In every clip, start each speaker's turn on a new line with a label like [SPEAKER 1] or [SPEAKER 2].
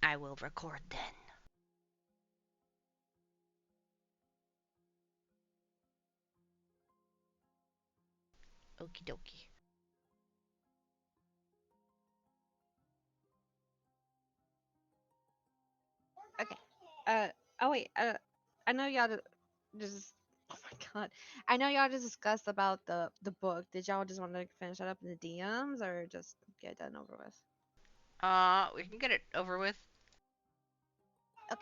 [SPEAKER 1] I will record then. Okie dokie.
[SPEAKER 2] Okay. Oh wait. I know y'all just. Oh my god. I know y'all just discussed about the book. Did y'all just want to finish that up in the DMs or just get done over with?
[SPEAKER 1] We can get it over with.
[SPEAKER 2] Okay.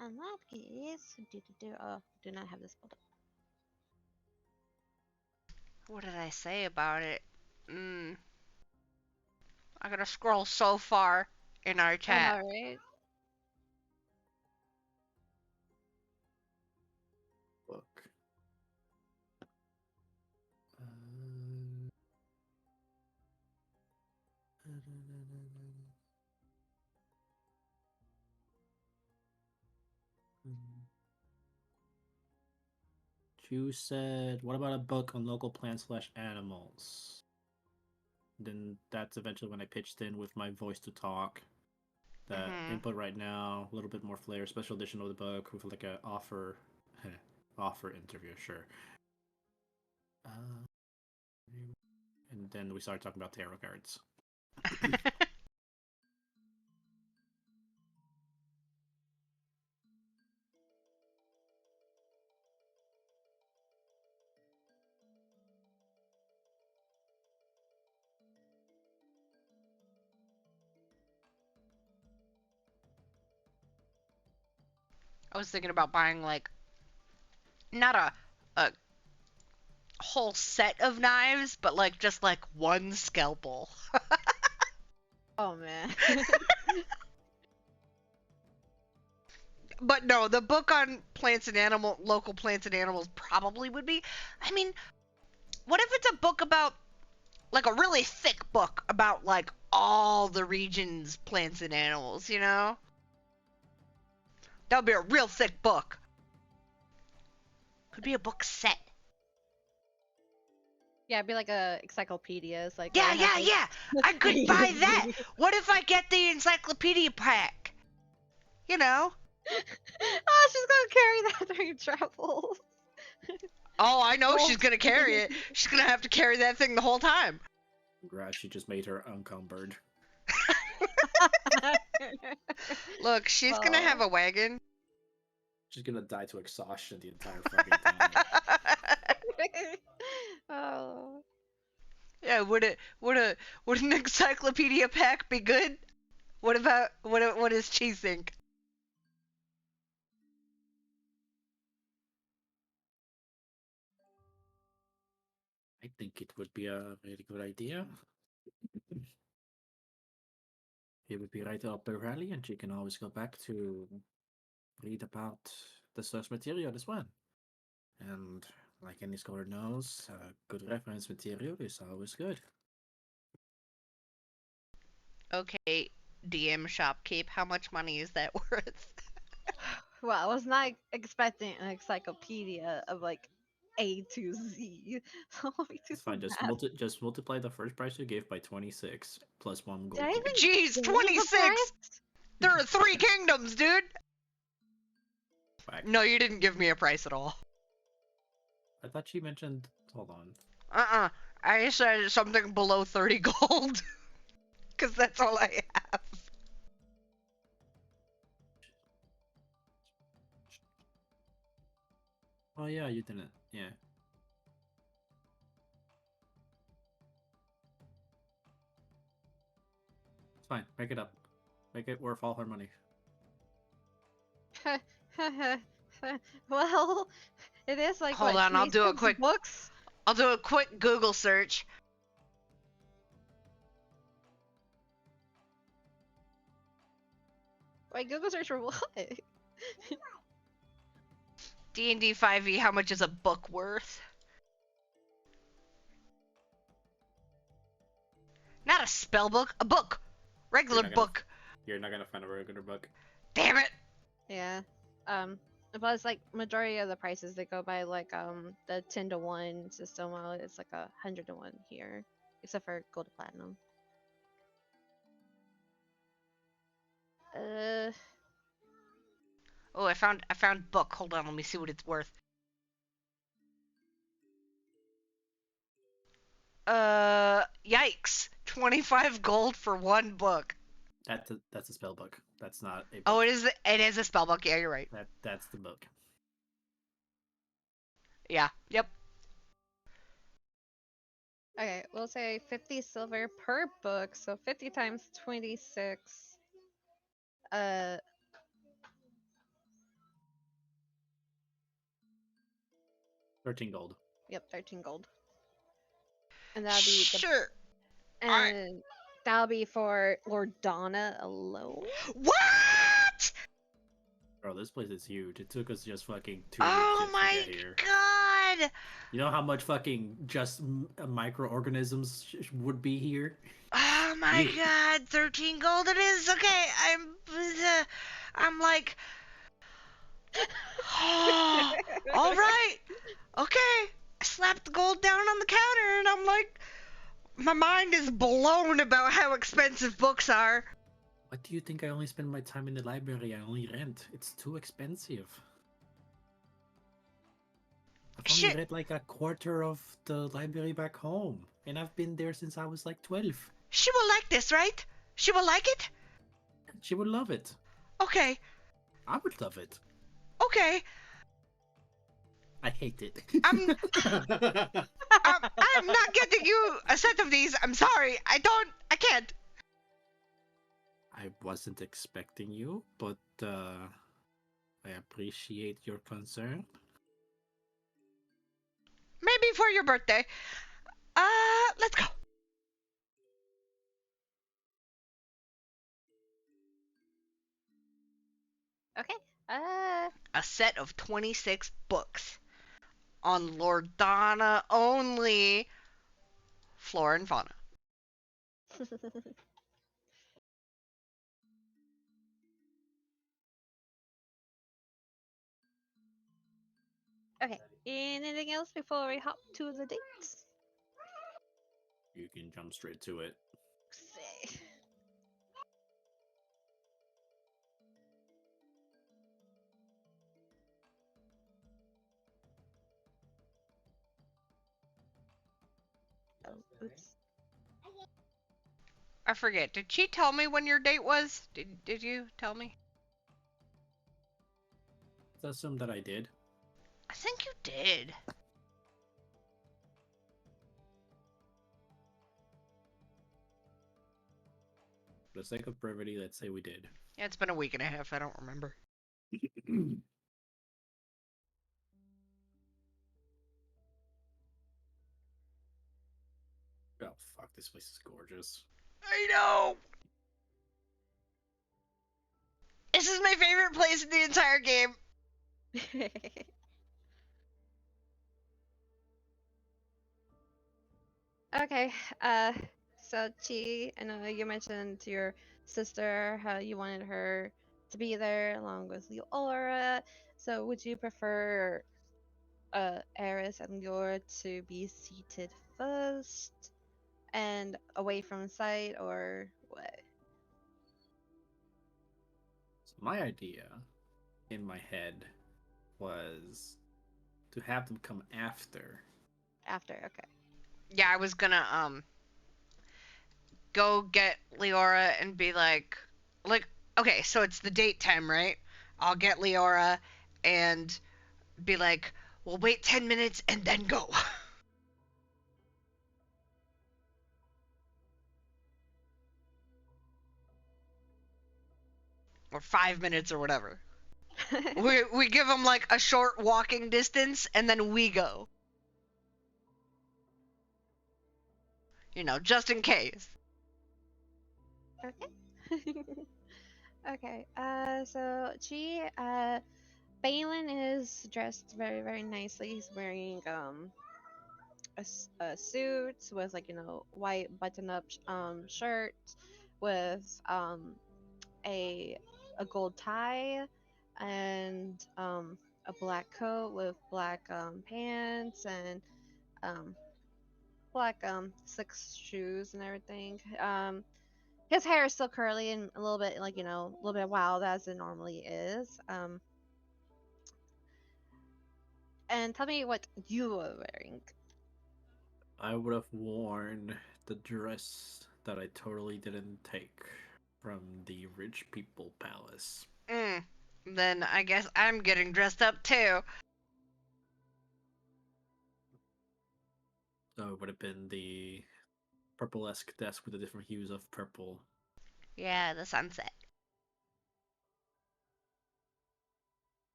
[SPEAKER 2] And that is do not have this pulled up.
[SPEAKER 1] What did I say about it? I gotta scroll so far in our
[SPEAKER 2] I
[SPEAKER 1] chat.
[SPEAKER 2] know, right?
[SPEAKER 3] Book. You said, what about a book on local plants/animals? Then that's eventually when I pitched in with my voice to talk. The input right now, a little bit more flair, special edition of the book with like a offer interview, sure. And then we started talking about tarot cards.
[SPEAKER 1] I was thinking about buying like not a whole set of knives, but like just like one scalpel.
[SPEAKER 2] Oh man.
[SPEAKER 1] But no, the book on local plants and animals probably would be. I mean, what if it's a book about like a really thick book about like all the region's plants and animals, you know? That would be a real thick book. Could be a book set.
[SPEAKER 2] Yeah, it'd be like a encyclopedia. It's like
[SPEAKER 1] Yeah,
[SPEAKER 2] it has, like...
[SPEAKER 1] yeah. I could buy that. What if I get the encyclopedia pack? You know?
[SPEAKER 2] Oh, she's gonna carry that during travels.
[SPEAKER 1] Oh, I know
[SPEAKER 2] Oh.
[SPEAKER 1] she's gonna carry it. She's gonna have to carry that thing the whole time.
[SPEAKER 3] Congrats, she just made her unencumbered.
[SPEAKER 1] Look, she's gonna have a wagon.
[SPEAKER 3] She's gonna die to exhaustion the entire fucking time.
[SPEAKER 2] Oh.
[SPEAKER 1] Yeah, would an encyclopedia pack be good? What does she think?
[SPEAKER 3] I think it would be a really good idea. It would be right up her alley, and she can always go back to read about the source material as well. And like any scholar knows, good reference material is always good.
[SPEAKER 1] Okay, DM Shopkeep, how much money is that worth?
[SPEAKER 2] Well, I was not expecting an encyclopedia of like A to Z. So let me do
[SPEAKER 3] It's fine.
[SPEAKER 2] some math.
[SPEAKER 3] Just multiply the first price you gave by 26 plus one gold.
[SPEAKER 2] Did I even
[SPEAKER 1] Jeez,
[SPEAKER 2] give
[SPEAKER 1] 26!
[SPEAKER 2] the price?
[SPEAKER 1] There are 3 kingdoms, dude!
[SPEAKER 3] Back.
[SPEAKER 1] No, you didn't give me a price at all.
[SPEAKER 3] I thought she mentioned. Hold on.
[SPEAKER 1] I said something below 30 gold. Because that's all I have.
[SPEAKER 3] Oh yeah, you didn't. Yeah. It's fine. Make it up. Make it worth all her money.
[SPEAKER 2] Well, it is like
[SPEAKER 1] Hold on, I'll do a
[SPEAKER 2] 26
[SPEAKER 1] quick
[SPEAKER 2] books.
[SPEAKER 1] I'll do a quick Google search.
[SPEAKER 2] Wait, Google search for what?
[SPEAKER 1] D&D 5e, how much is a book worth? Not a spell book, a book. Regular book.
[SPEAKER 3] You're not gonna find a regular book.
[SPEAKER 1] Damn it.
[SPEAKER 2] Yeah. But it's like majority of the prices they go by like the 10 to 1 system. While it's like 100 to 1 here, except for gold to platinum. Uh,
[SPEAKER 1] Oh, I found book. Hold on, let me see what it's worth. Yikes. 25 gold for one book.
[SPEAKER 3] That's a spell book. That's not a book.
[SPEAKER 1] Oh, it is a spell book. Yeah, you're right.
[SPEAKER 3] That's the book.
[SPEAKER 1] Yeah. Yep.
[SPEAKER 2] okay, we'll say 50 silver per book, so 50 times 26. Uh,
[SPEAKER 3] 13 gold.
[SPEAKER 2] yep, 13 gold. And that'll be the
[SPEAKER 1] Sure.
[SPEAKER 2] and that'll be for Lord Donna alone.
[SPEAKER 1] What?
[SPEAKER 3] Bro, this place is huge. It took us just fucking 2
[SPEAKER 1] Oh
[SPEAKER 3] weeks to
[SPEAKER 1] my
[SPEAKER 3] get here.
[SPEAKER 1] god.
[SPEAKER 3] You know how much fucking just microorganisms would be here?
[SPEAKER 1] Oh my
[SPEAKER 3] Yeah.
[SPEAKER 1] god. 13 gold it is. Okay. I'm like, oh, all right. Okay. I slapped the gold down on the counter and I'm like, my mind is blown about how expensive books are.
[SPEAKER 3] What do you think I only spend my time in the library? I only rent. It's too expensive. I've only
[SPEAKER 1] Shit.
[SPEAKER 3] read like a quarter of the library back home. And I've been there since I was like 12.
[SPEAKER 1] She will like this, right? She will like it?
[SPEAKER 3] She would love it.
[SPEAKER 1] Okay.
[SPEAKER 3] I would love it.
[SPEAKER 1] Okay.
[SPEAKER 3] I hate it.
[SPEAKER 1] I'm not getting you a set of these. I'm sorry. I can't.
[SPEAKER 3] I wasn't expecting you, but I appreciate your concern.
[SPEAKER 1] Maybe for your birthday. Let's go.
[SPEAKER 2] Okay.
[SPEAKER 1] A set of 26 books on Lordana only. Flora and fauna.
[SPEAKER 2] okay. Anything else before we hop to the dates?
[SPEAKER 3] You can jump straight to it.
[SPEAKER 2] Say. Oh, oops.
[SPEAKER 1] I forget. Did she tell me when your date was? Did you tell me?
[SPEAKER 3] Let's assume that I did.
[SPEAKER 1] I think you did.
[SPEAKER 3] For the sake of brevity, let's say we did.
[SPEAKER 1] Yeah, it's been a week and a half. I don't remember.
[SPEAKER 3] Oh fuck, this place is gorgeous.
[SPEAKER 1] I know. This is my favorite place in the entire game.
[SPEAKER 2] okay. So Chi, I know you mentioned to your sister how you wanted her to be there along with Leora. So would you prefer Eris and Leora to be seated first and away from sight, or what?
[SPEAKER 3] So my idea in my head was to have them come after.
[SPEAKER 2] After, okay.
[SPEAKER 1] Yeah, I was gonna go get Leora and be like, okay, so it's the date time, right? I'll get Leora and be like, we'll wait 10 minutes and then go. Or 5 minutes or whatever. We give them like a short walking distance and then we go. You know, just in case.
[SPEAKER 2] Okay. okay. So Chi, Balin is dressed very, very nicely. He's wearing a suit with like white button-up shirt with a gold tie and a black coat with black pants and um black slick shoes and everything. his hair is still curly and a little bit like a little bit wild as it normally is. And tell me what you were wearing.
[SPEAKER 3] I would have worn the dress that I totally didn't take from the rich people palace.
[SPEAKER 1] Mm. Then I guess I'm getting dressed up too.
[SPEAKER 3] So it would have been the purple-esque desk with the different hues of purple.
[SPEAKER 1] Yeah, the sunset.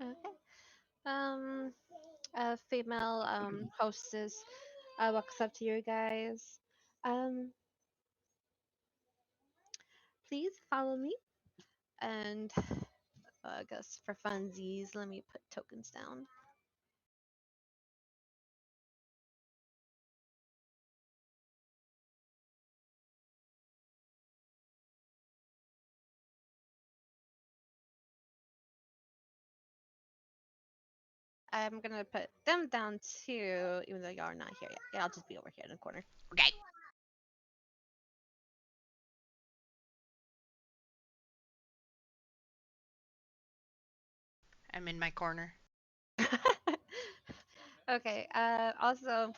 [SPEAKER 2] Okay. Um, a female hostess walks up to you guys. Um, please follow me. And I guess for funsies, let me put tokens down. I'm gonna put them down too, even though y'all are not here yet. Yeah, I'll just be over here in the corner.
[SPEAKER 1] Okay. I'm in my corner.
[SPEAKER 2] Okay. Also,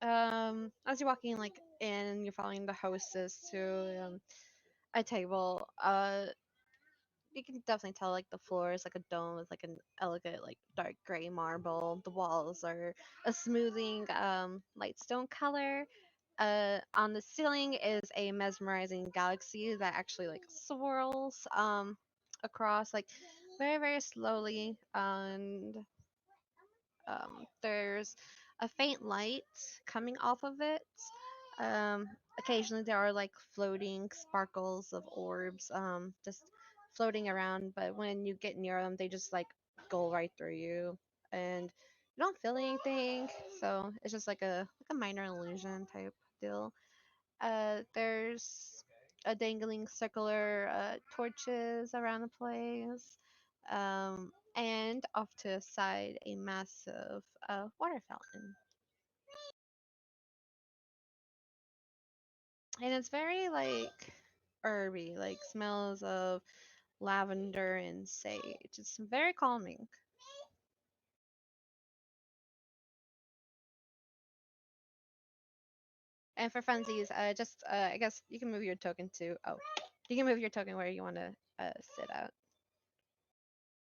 [SPEAKER 2] as you're walking like in, you're following the hostess to a table. You can definitely tell like the floor is like a dome with like an elegant like dark gray marble. The walls are a smoothing light stone color. On the ceiling is a mesmerizing galaxy that actually like swirls across like very very slowly, and there's a faint light coming off of it. Um, Occasionally there are like floating sparkles of orbs, just floating around. But when you get near them, they just like go right through you, and you don't feel anything. So it's just like a minor illusion type deal. There's a dangling circular torches around the place. And off to the side, a massive water fountain. And it's very like herby, like smells of lavender and sage. It's very calming. And for funsies, just I guess you can move your token to. Oh, you can move your token where you want to sit at.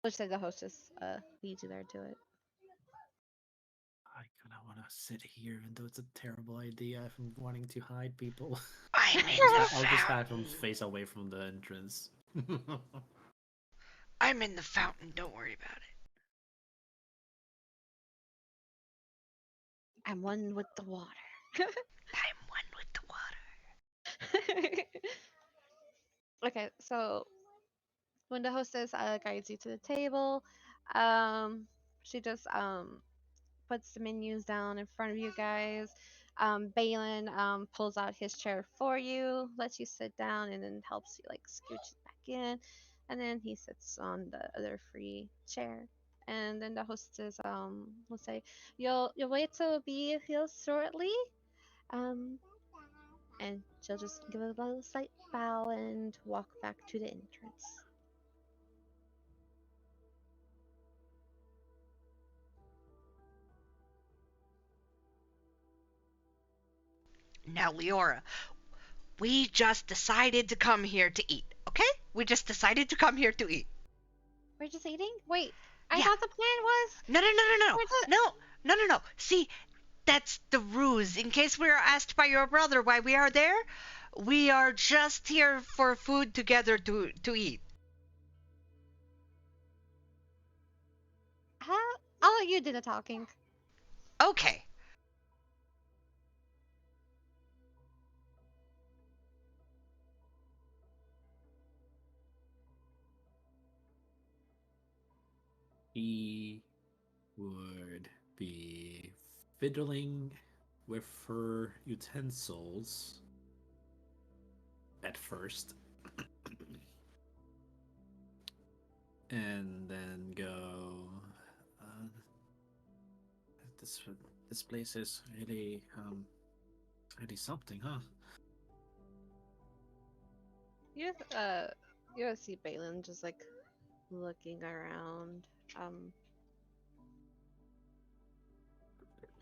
[SPEAKER 2] Let's say the hostess leads you there to it.
[SPEAKER 3] I kind of want to sit here, even though it's a terrible idea if I'm wanting to hide people.
[SPEAKER 1] I'm in the
[SPEAKER 3] I'll just have him
[SPEAKER 1] fountain.
[SPEAKER 3] face away from the entrance.
[SPEAKER 1] I'm in the fountain. Don't worry about it.
[SPEAKER 2] I'm one with the water.
[SPEAKER 1] I'm one with the water.
[SPEAKER 2] Okay, so when the hostess guides you to the table, um, she just puts the menus down in front of you guys. Balin pulls out his chair for you, lets you sit down, and then helps you like scooch it back in. And then he sits on the other free chair. And then the hostess will say, "You'll wait to be here shortly." Um, and she'll just give a little slight bow and walk back to the entrance.
[SPEAKER 1] Now, Leora, we just decided to come here to eat, okay? We just decided to come here to eat.
[SPEAKER 2] We're just eating? Wait, I
[SPEAKER 1] Yeah.
[SPEAKER 2] thought the plan was.
[SPEAKER 1] No, no, no, no, no.
[SPEAKER 2] We're just.
[SPEAKER 1] No, no, no, no. See, that's the ruse. In case we are asked by your brother why we are there, we are just here for food together to eat.
[SPEAKER 2] Huh? I'll let you do the talking.
[SPEAKER 1] Okay.
[SPEAKER 3] He would be fiddling with her utensils at first, and then go. Uh, this this place is really really something, huh?
[SPEAKER 2] you see Balin just like looking around.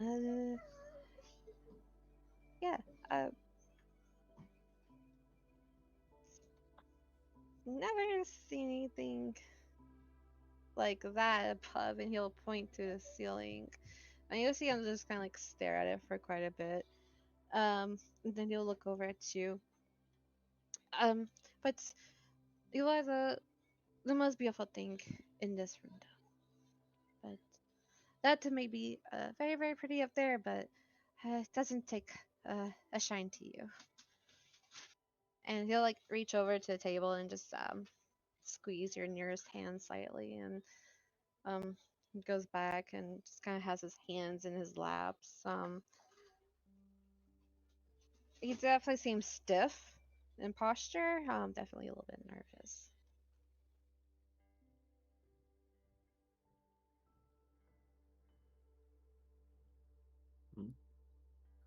[SPEAKER 2] Uh, yeah. Uh, never seen anything like that above, and he'll point to the ceiling. And you'll see him just kind of like stare at it for quite a bit. And then he'll look over at you. But you are the most beautiful thing in this room, though. But that may be very, very pretty up there, but it doesn't take a shine to you. And he'll like reach over to the table and just squeeze your nearest hand slightly, and um goes back and just kind of has his hands in his laps. He definitely seems stiff in posture. Definitely a little bit nervous.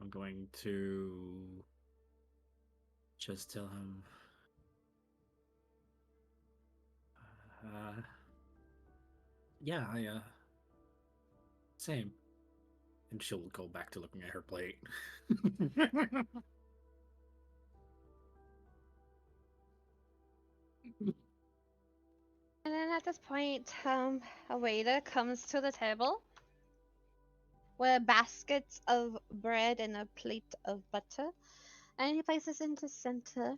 [SPEAKER 3] I'm going to just tell him. Yeah, same. And she'll go back to looking at her plate.
[SPEAKER 2] And then at this point, a waiter comes to the table with baskets of bread and a plate of butter, and he places into center.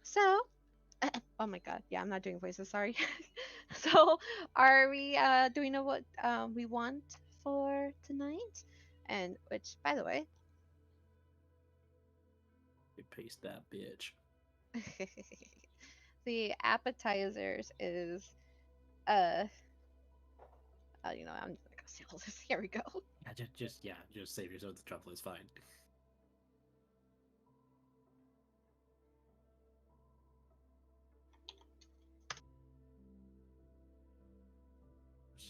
[SPEAKER 2] So, oh my god, yeah, I'm not doing voices, sorry. So, are we do we know what we want for tonight? And which, by the way,
[SPEAKER 3] Paste that bitch.
[SPEAKER 2] the appetizers is I'm just gonna go see all this. Here we go.
[SPEAKER 3] Yeah, just save yourself the trouble. It's fine.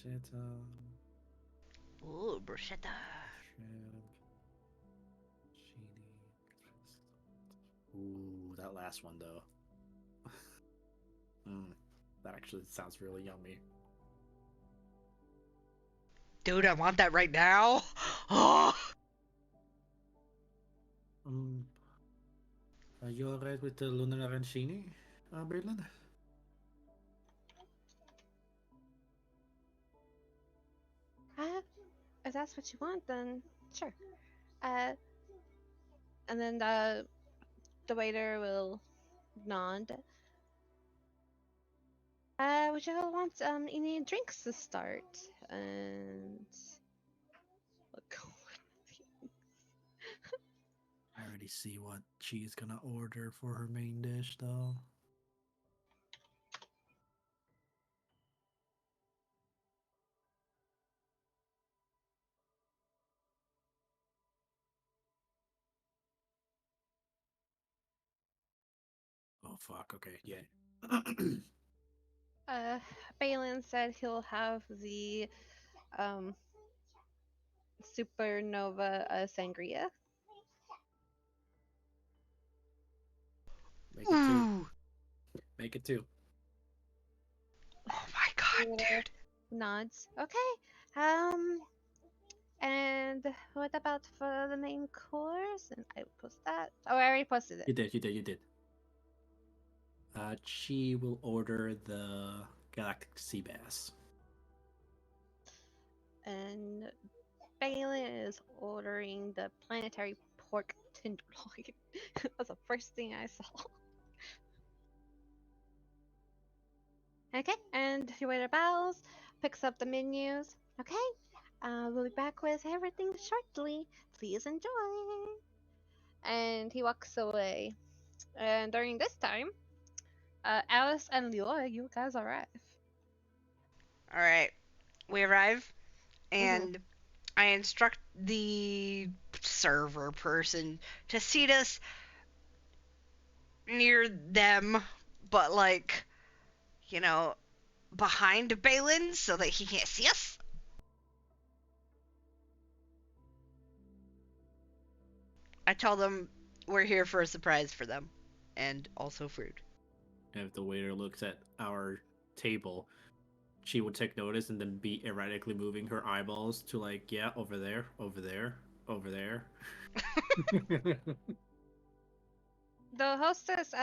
[SPEAKER 3] Bruschetta.
[SPEAKER 1] Ooh, bruschetta.
[SPEAKER 3] Ooh, that last one though. That actually sounds really yummy.
[SPEAKER 1] Dude, I want that right now. Oh.
[SPEAKER 3] Are you alright with the lunar arancini, Berlin?
[SPEAKER 2] If that's what you want, then sure. And then the waiter will nod. Would you all want any drinks to start? And look.
[SPEAKER 3] I already see what she's gonna order for her main dish, though. Oh fuck. Okay. Yeah.
[SPEAKER 2] Balin said he'll have the um supernova sangria.
[SPEAKER 3] Make it two. Make it two.
[SPEAKER 1] Oh my god, dude.
[SPEAKER 2] Nods. Okay. And what about for the main course? And I post that. Oh, I already posted it.
[SPEAKER 3] You did. She will order the galactic sea bass.
[SPEAKER 2] And Balin is ordering the planetary pork tenderloin. That's the first thing I saw. Okay, and the waiter bows, picks up the menus. Okay, we'll be back with everything shortly. Please enjoy. And he walks away. And during this time, Alice and Leora, you guys arrive.
[SPEAKER 1] Alright, we arrive, and I instruct the server person to seat us near them, but like, behind Balin so that he can't see us. I tell them we're here for a surprise for them. and also fruit.
[SPEAKER 3] And if the waiter looks at our table, she would take notice and then be erratically moving her eyeballs to like, yeah, over there, over there, over there.
[SPEAKER 2] The hostess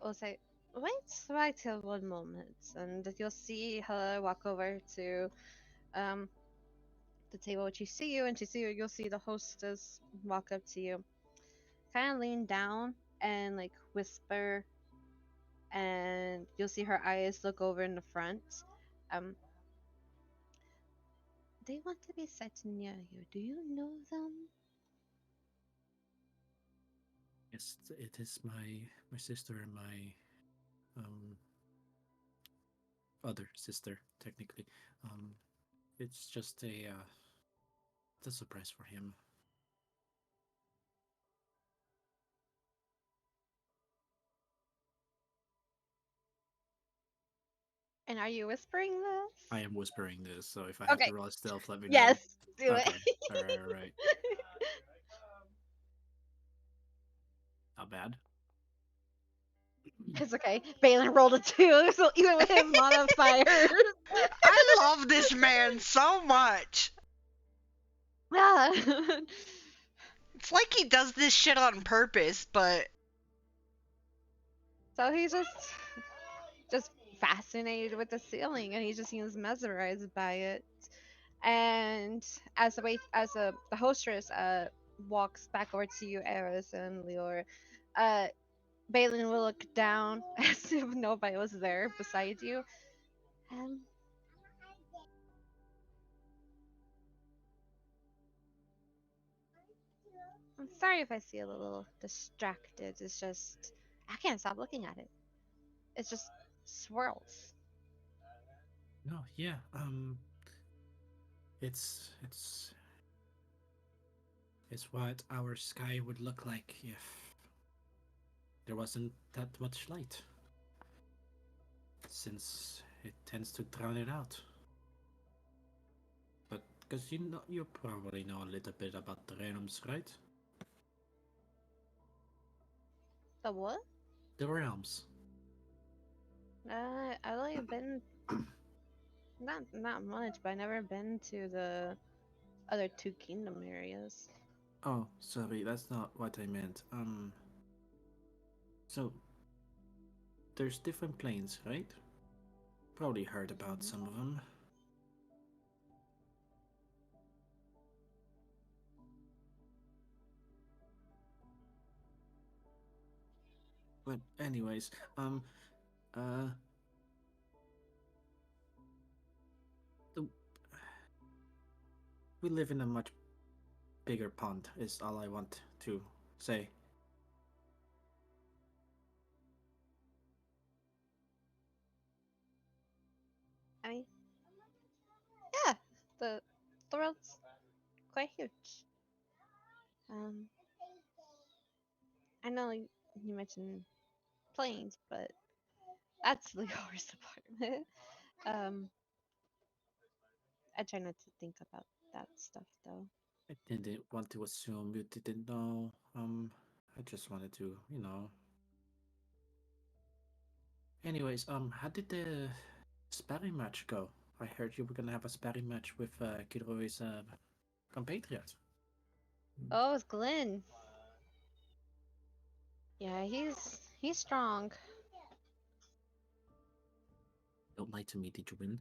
[SPEAKER 2] will say, wait till one moment, and you'll see her walk over to um the table. When she see you, and she see you, you'll see the hostess walk up to you, kind of lean down and like whisper, and you'll see her eyes look over in the front. Um, they want to be set near you. Do you know them?
[SPEAKER 3] Yes, it is my sister and my um other sister technically. Um, it's just a surprise for him.
[SPEAKER 2] And are you whispering
[SPEAKER 3] I
[SPEAKER 2] this?
[SPEAKER 3] am whispering this, so if I have
[SPEAKER 2] Okay.
[SPEAKER 3] to roll stealth, let me know.
[SPEAKER 2] Yes. Do it.
[SPEAKER 3] Okay. All right. All right. Not bad.
[SPEAKER 2] It's okay. Balin rolled a 2, so even with his modifiers.
[SPEAKER 1] I love this man so much.
[SPEAKER 2] Yeah.
[SPEAKER 1] It's like he does this shit on purpose, but
[SPEAKER 2] So he's just fascinated with the ceiling, and he just seems mesmerized by it. And the hostess walks back over to you, Eris and Leor, uh, Balin will look down as if nobody was there beside you. Um, I'm sorry if I feel a little distracted. It's just I can't stop looking at it. It just swirls.
[SPEAKER 3] No, yeah. It's it's what our sky would look like if there wasn't that much light, since it tends to drown it out. But because you probably know a little bit about the realms, right?
[SPEAKER 2] The what?
[SPEAKER 3] The realms.
[SPEAKER 2] I've only been not much, but I never been to the other two kingdom areas.
[SPEAKER 3] Oh, sorry, that's not what I meant. So there's different planes, right? Probably heard about some of them. But anyways, uh, the, we live in a much bigger pond. Is all I want to say.
[SPEAKER 2] I mean, yeah, the world's quite huge. Um, I know you mentioned planes, but that's the horse department. Um, I try not to think about that stuff though.
[SPEAKER 3] I didn't want to assume you didn't know. I just wanted to, you know. Anyways, how did the sparring match go? I heard you were gonna have a sparring match with Kiroi's compatriot.
[SPEAKER 2] Oh, it's Glenn. Yeah, he's strong.
[SPEAKER 3] Don't lie to me. Did you win?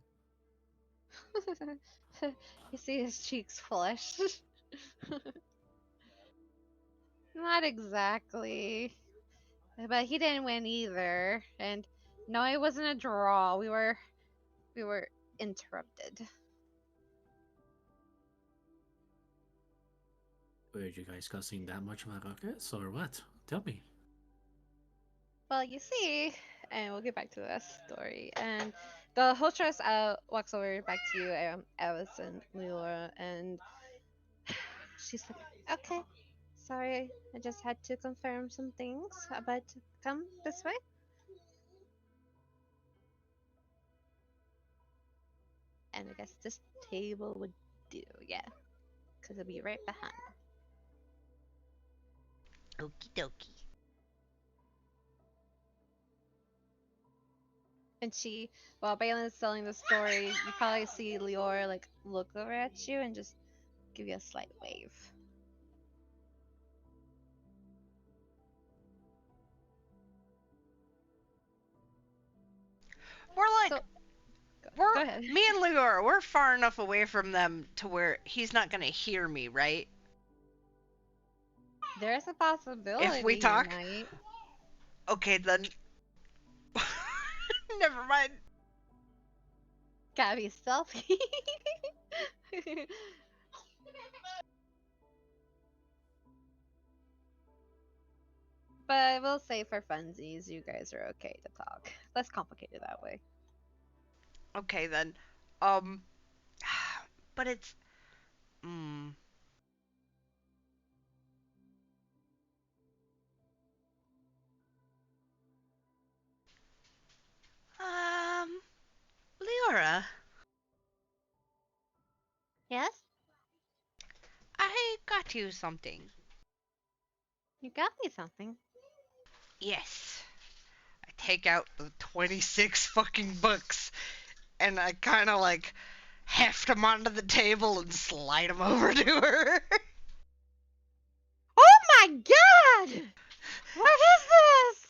[SPEAKER 2] You see his cheeks flush. Not exactly. But he didn't win either. And no, it wasn't a draw. We were interrupted.
[SPEAKER 3] Were you guys causing that much of a ruckus or what? Tell me.
[SPEAKER 2] Well, you see, and we'll get back to that story. And the hostess walks over back to you, Alice and Leora, and she's like, "Okay, sorry, I just had to confirm some things. But come this way." And I guess this table would do, yeah, because it'll be right behind.
[SPEAKER 1] okie dokie.
[SPEAKER 2] And while Balin's telling the story, you probably see Leora like look over at you and just give you a slight wave.
[SPEAKER 1] We're like,
[SPEAKER 2] So, go ahead.
[SPEAKER 1] me and Leora, we're far enough away from them to where he's not gonna hear me, right?
[SPEAKER 2] There's a possibility.
[SPEAKER 1] If we talk?
[SPEAKER 2] You might.
[SPEAKER 1] Okay, then. Never mind.
[SPEAKER 2] Gotta be stealthy. But we'll say for funsies, you guys are okay to talk. Less complicated that way.
[SPEAKER 1] Okay, then. But it's. Leora,
[SPEAKER 2] Yes?
[SPEAKER 1] I got you something.
[SPEAKER 2] You got me something.
[SPEAKER 1] Yes. I take out the 26 fucking books, and I kind of like heft them onto the table and slide them over to her.
[SPEAKER 2] Oh my god! What is this?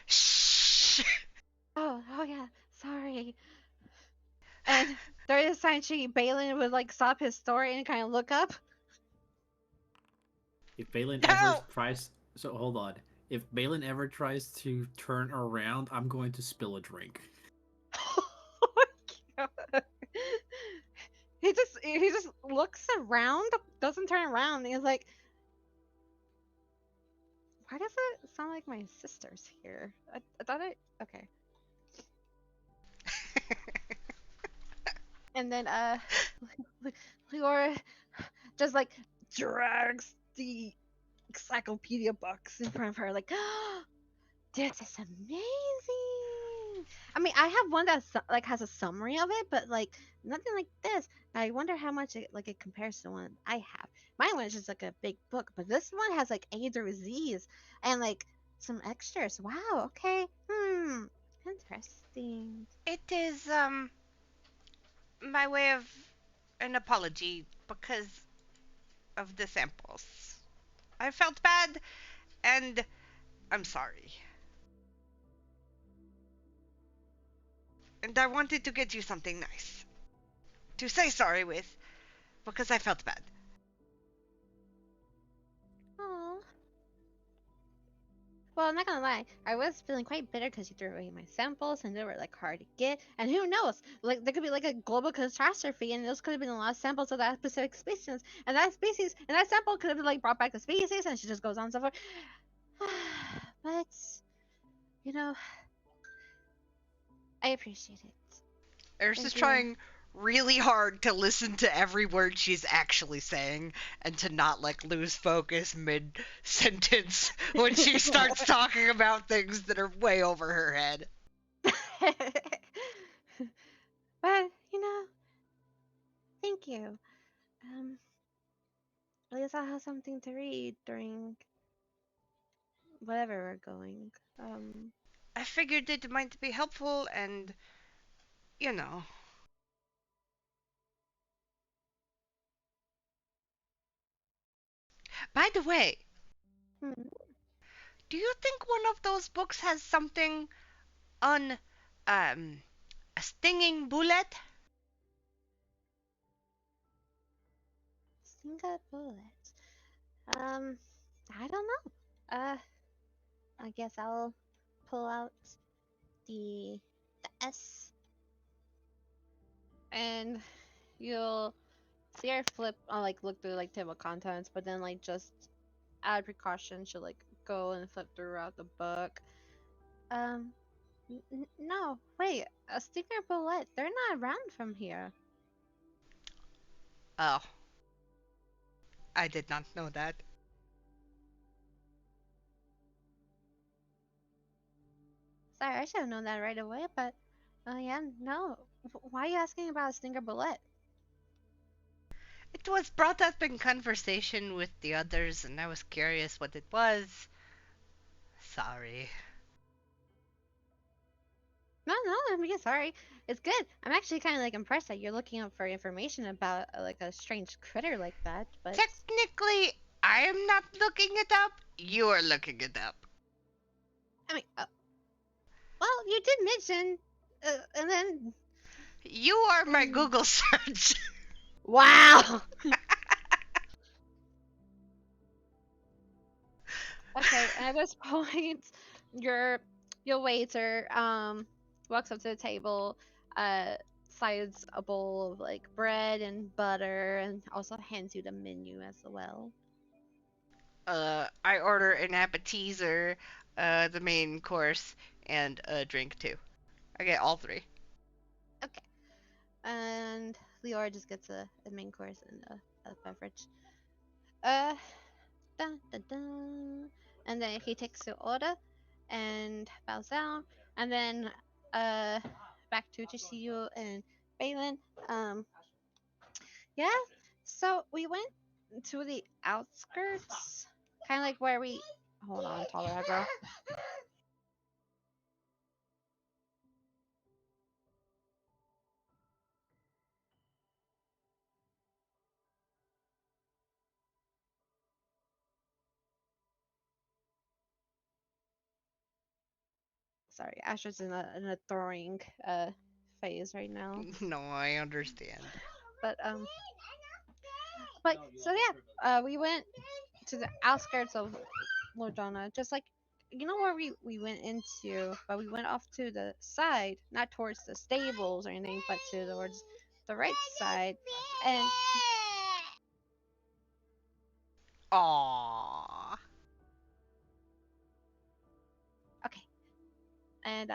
[SPEAKER 1] Shh.
[SPEAKER 2] Oh yeah, sorry. And during this time, Balin would like stop his story and kind of look up.
[SPEAKER 3] If Balin
[SPEAKER 1] No!
[SPEAKER 3] ever tries, so hold on. If Balin ever tries to turn around, I'm going to spill a drink.
[SPEAKER 2] Oh my god! He just looks around, doesn't turn around, and he's like, "Why does it sound like my sister's here?" I thought okay. And then Leora just like drags the encyclopedia box in front of her, like, oh, this is amazing. I mean, I have one that like has a summary of it, but like nothing like this. I wonder how much it compares to the one I have. My one is just like a big book, but this one has like A through Z's and like some extras. Wow. Okay. Interesting.
[SPEAKER 1] It is, my way of an apology because of the samples. I felt bad, and I'm sorry. And I wanted to get you something nice to say sorry with because I felt bad.
[SPEAKER 2] Oh. Well, I'm not gonna lie. I was feeling quite bitter because you threw away my samples and they were like hard to get. And who knows? Like there could be like a global catastrophe, and those could have been the last samples of that specific species. And that sample could have been like brought back to species, and she just goes on and so forth. But you know, I appreciate it.
[SPEAKER 1] Eris is trying really hard to listen to every word she's actually saying and to not like lose focus mid sentence when she starts talking about things that are way over her head.
[SPEAKER 2] But thank you. At least I'll have something to read during whatever we're going.
[SPEAKER 1] I figured it might be helpful and, you know. By the way, do you think one of those books has something on, a stinging bullet?
[SPEAKER 2] Stinging bullet. I don't know. I guess I'll pull out the S, and you'll see her flip. I'll like look through like table of contents, but then like just out of precaution, she'll like go and flip throughout the book. No, wait, a stinger bullet. They're not around from here.
[SPEAKER 1] Oh. I did not know that.
[SPEAKER 2] Sorry, I should have known that right away, but yeah, no. Why are you asking about a stinger bullet?
[SPEAKER 1] It was brought up in conversation with the others, and I was curious what it was. Sorry.
[SPEAKER 2] No, I'm yeah, sorry. It's good. I'm actually kind of like impressed that you're looking up for information about like a strange critter like that. But
[SPEAKER 1] Technically, I am not looking it up. You are looking it up.
[SPEAKER 2] I mean, well, you did mention, and then
[SPEAKER 1] You are my Google search.
[SPEAKER 2] wow. Okay, and at this point, your your waiter walks up to the table, uh slides a bowl of like bread and butter, and also hands you the menu as well.
[SPEAKER 1] I order an appetizer, the main course, and a drink too. I get all three.
[SPEAKER 2] Okay, and Leora just gets a main course and a beverage. Uh, dun, dun, dun. And then he takes the order and bows down, and then uh back to see you and Balin. Yeah. So we went to the outskirts, kind of like where we. Hold on, taller girl. Sorry, Asher's in a throwing phase right now.
[SPEAKER 1] No, I understand.
[SPEAKER 2] But so yeah, we went to the outskirts of Lordona, just like you know where we went into, but we went off to the side, not towards the stables or anything, but towards the right side. And
[SPEAKER 1] Aww.
[SPEAKER 2] okay, and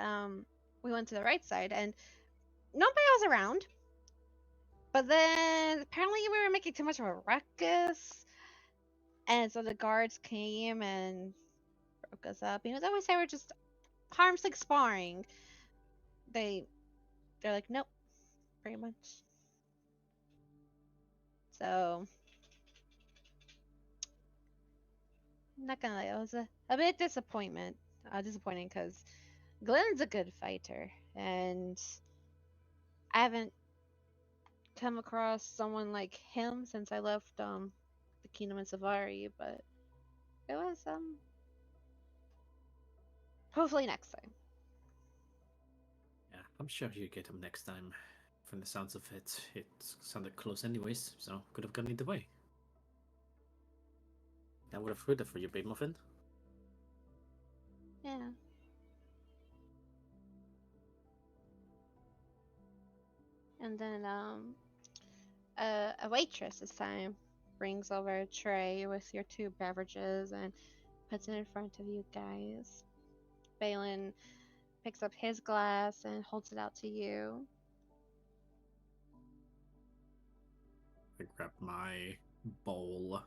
[SPEAKER 2] we went to the right side, and nobody was around. But then apparently we were making too much of a ruckus, and so the guards came and broke us up. You know, they always say we're just harmless like sparring. They they're like, nope, pretty much. So I'm not gonna lie, it was a bit disappointing because Glenn's a good fighter, and I haven't come across someone like him since I left the Kingdom of Savari, but it was hopefully next time.
[SPEAKER 3] Yeah, I'm sure you get him next time. From the sounds of it, it sounded close anyways, so could have gone either way. I would have rooted for you, babe muffin.
[SPEAKER 2] Yeah. And then a waitress this time brings over a tray with your two beverages and puts it in front of you guys. Balin picks up his glass and holds it out to you.
[SPEAKER 3] I grab my bowl,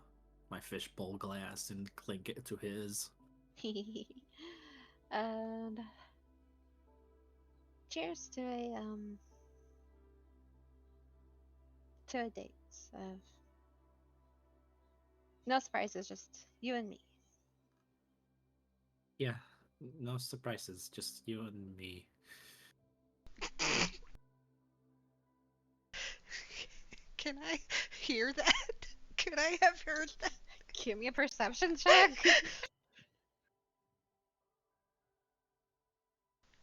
[SPEAKER 3] my fish bowl glass, and clink it to his.
[SPEAKER 2] And cheers to a date of no surprises, just you and me.
[SPEAKER 3] Yeah, no surprises, just you and me.
[SPEAKER 1] Can I hear that? Could I have heard that?
[SPEAKER 2] Give me a perception check.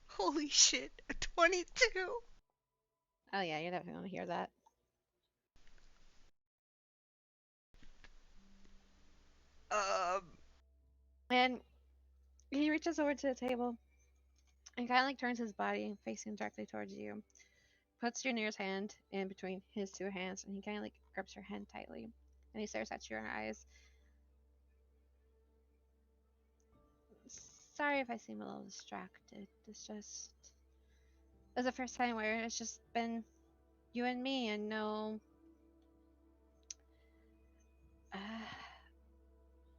[SPEAKER 1] Holy shit, 22.
[SPEAKER 2] Oh yeah, you're definitely gonna hear that.
[SPEAKER 1] Um,
[SPEAKER 2] And he reaches over to the table and kind of like turns his body facing directly towards you. Puts your nearest hand in between his two hands, and he kind of like grips your hand tightly. And he stares at you in your eyes. Sorry if I seem a little distracted. It's the first time where it's just been you and me, and uh,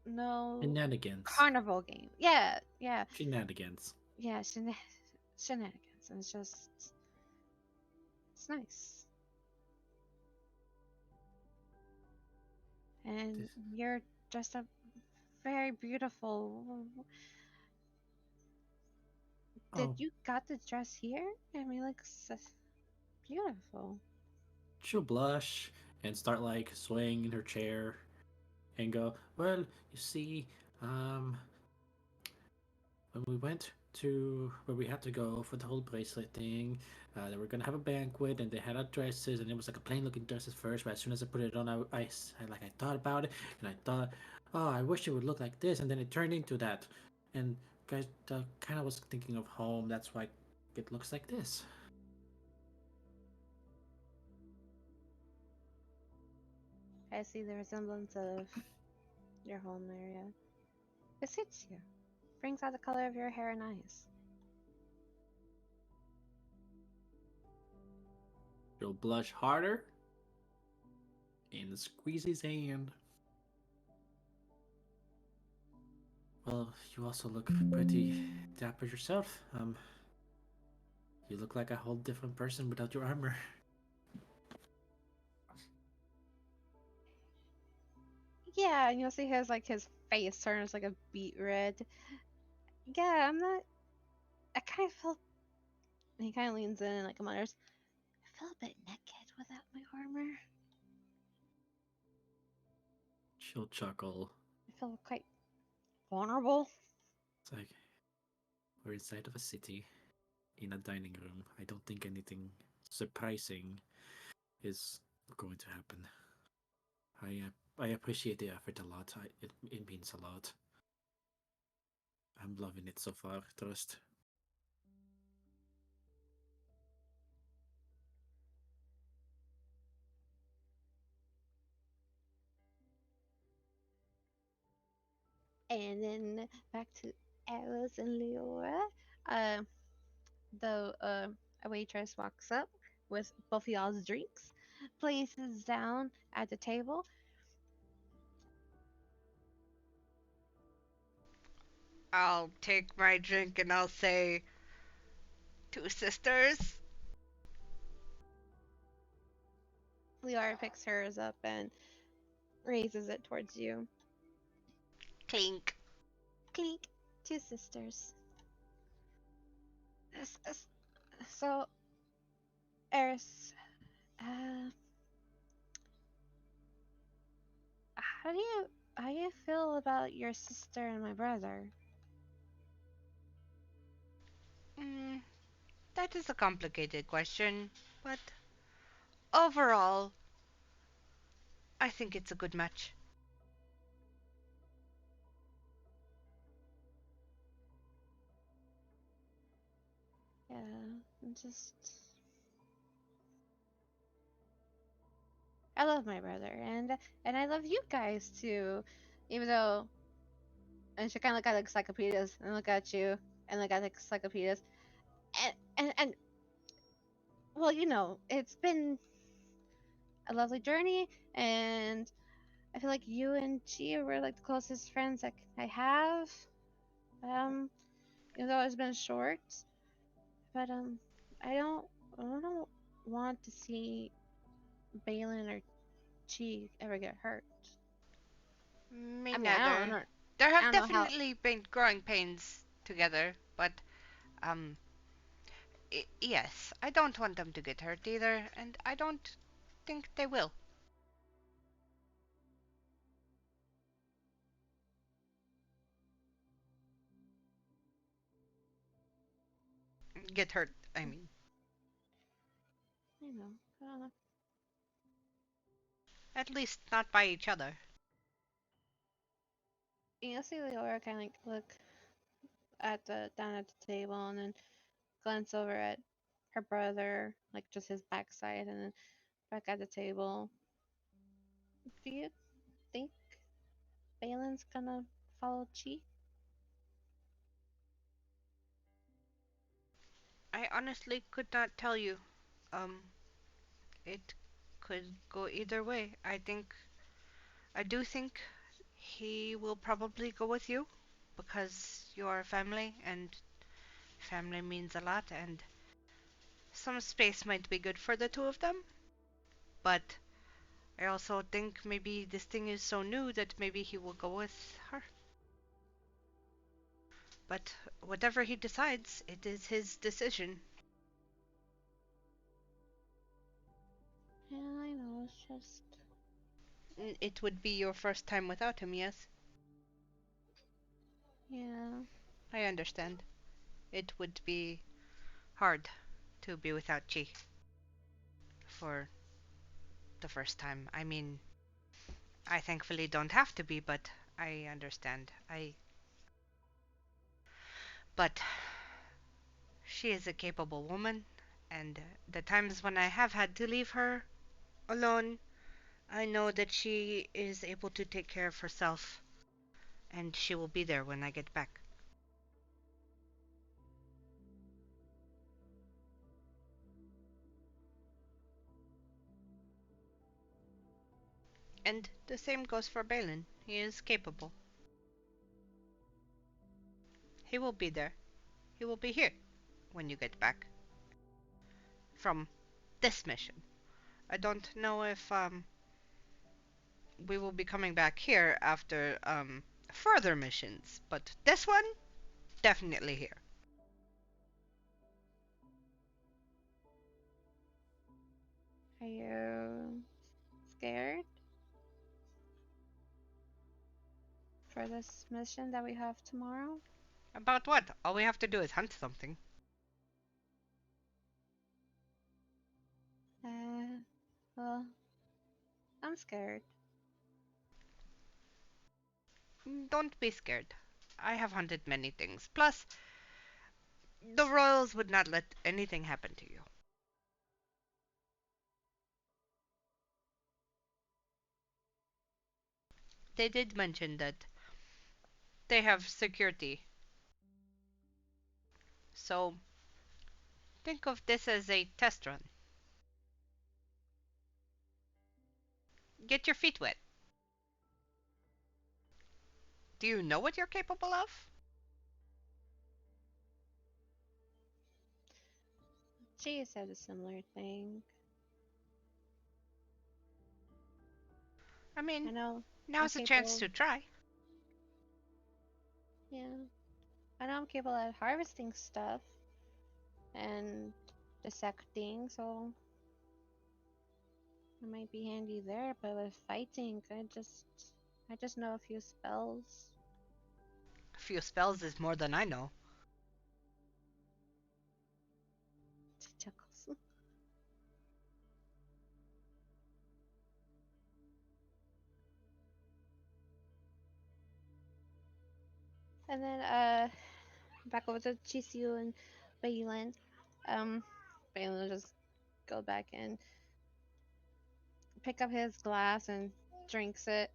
[SPEAKER 2] no
[SPEAKER 3] Shenanigans.
[SPEAKER 2] carnival game. Yeah,
[SPEAKER 3] Shenanigans.
[SPEAKER 2] yeah, shenanigans. And it's nice. And you're just a very beautiful. Did
[SPEAKER 3] Oh,
[SPEAKER 2] you got the dress here? I mean, it looks beautiful.
[SPEAKER 3] she'll blush and start like swaying in her chair and go, well, you see, um, when we went to where we had to go for the whole bracelet thing, they were gonna have a banquet and they had our dresses and it was like a plain looking dresses first. But as soon as I put it on, I thought about it and I thought, oh, I wish it would look like this, and then it turned into that. And guys, kind of was thinking of home. That's why it looks like this.
[SPEAKER 2] I see the resemblance of your home area. It suits you. Brings out the color of your hair and eyes.
[SPEAKER 3] She'll blush harder and squeeze his hand. Well, you also look pretty dapper yourself. You look like a whole different person without your armor.
[SPEAKER 2] Yeah, and you'll see his face turns like a beet red. Yeah, I'm not. I kind of feel. And he kind of leans in and like mutters, "I feel a bit naked without my armor.
[SPEAKER 3] She'll chuckle.
[SPEAKER 2] I feel quite vulnerable."
[SPEAKER 3] It's like, we're inside of a city, in a dining room. I don't think anything surprising is going to happen. I appreciate the effort a lot. It means a lot. I'm loving it so far, Trust.
[SPEAKER 2] And then back to Ellis and Leora. Uh, the a waitress walks up with both of y'all's drinks, places down at the table.
[SPEAKER 1] I'll take my drink and I'll say, two sisters.
[SPEAKER 2] Leora picks hers up and raises it towards you.
[SPEAKER 1] Clink.
[SPEAKER 2] Clink. Two sisters. So, Eris, uh, how do you feel about your sister and my brother?
[SPEAKER 1] Mm, that is a complicated question, but overall, I think it's a good match.
[SPEAKER 2] Yeah, I'm just. I love my brother, and I love you guys too, even though. And she kind of look at the encyclopedias and look at you and look at the encyclopedias, and well, it's been a lovely journey, and I feel like you and Chi were like the closest friends I have. Um, Even though it's been short, but I don't I don't want to see Balin or Chi ever get hurt.
[SPEAKER 1] Me
[SPEAKER 2] I mean,
[SPEAKER 1] neither. There
[SPEAKER 2] I
[SPEAKER 1] have
[SPEAKER 2] don't know how.
[SPEAKER 1] definitely been growing pains together, but um, yes, I don't want them to get hurt either, and I don't think they will get hurt. I mean,
[SPEAKER 2] I know. I don't know.
[SPEAKER 1] at least not by each other.
[SPEAKER 2] You see Leora kind of like look at the down at the table and then glance over at her brother, like just his backside, and then back at the table. Do you think Balin's gonna follow Chi?
[SPEAKER 1] I honestly could not tell you. Um, it could go either way. I do think he will probably go with you because you're family and family means a lot, and some space might be good for the two of them. But I also think maybe this thing is so new that maybe he will go with her. But whatever he decides, it is his decision.
[SPEAKER 2] Yeah, I know. It's just.
[SPEAKER 1] It would be your first time without him, yes?
[SPEAKER 2] Yeah.
[SPEAKER 1] I understand. It would be hard to be without Chi for the first time. I mean, I thankfully don't have to be, but I understand. But she is a capable woman, and the times when I have had to leave her alone, I know that she is able to take care of herself, and she will be there when I get back. And the same goes for Balin. He is capable. He will be there. He will be here when you get back from this mission. I don't know if we will be coming back here after further missions, but this one definitely here.
[SPEAKER 2] Are you scared for this mission that we have tomorrow?
[SPEAKER 1] About what? All we have to do is hunt something.
[SPEAKER 2] Well, I'm scared.
[SPEAKER 1] Don't be scared. I have hunted many things. Plus, the royals would not let anything happen to you. They did mention that they have security. So, think of this as a test run. Get your feet wet. Do you know what you're capable of?
[SPEAKER 2] She said a similar thing.
[SPEAKER 1] I
[SPEAKER 2] I
[SPEAKER 1] mean,
[SPEAKER 2] know I'm
[SPEAKER 1] now's a chance
[SPEAKER 2] capable.
[SPEAKER 1] to try.
[SPEAKER 2] Yeah, I know I'm capable of harvesting stuff and dissecting, so it might be handy there. But with fighting, I just know a few spells.
[SPEAKER 1] A few spells is more than I know.
[SPEAKER 2] She chuckles. And then back over to Chisio and Balin. Um, Balin will just go back and pick up his glass and drinks it.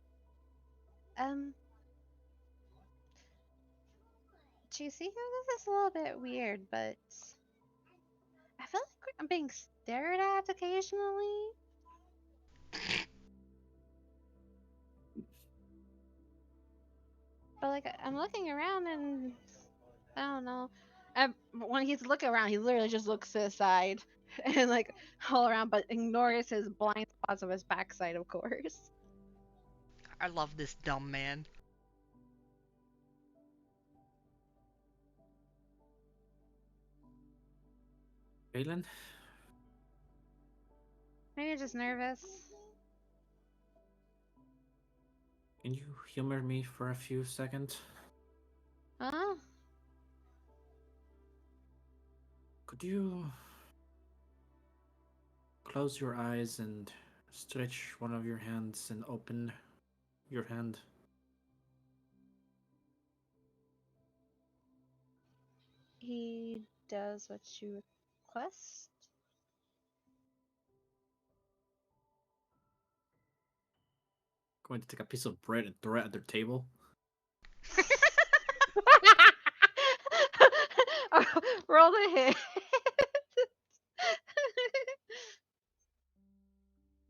[SPEAKER 2] Um, Chisio, this is a little bit weird, but I feel like I'm being stared at occasionally. But like I'm looking around and I don't know. When he's looking around, he literally just looks to the side and like all around, but ignores his blind spots of his backside, of course.
[SPEAKER 1] I love this dumb man.
[SPEAKER 3] Balin,
[SPEAKER 2] Maybe just nervous.
[SPEAKER 3] can you humor me for a few seconds?
[SPEAKER 2] Huh?
[SPEAKER 3] Could you close your eyes and stretch one of your hands and open your hand?
[SPEAKER 2] He does what you request.
[SPEAKER 3] Going to take a piece of bread and throw it at their table?
[SPEAKER 2] Roll the hit.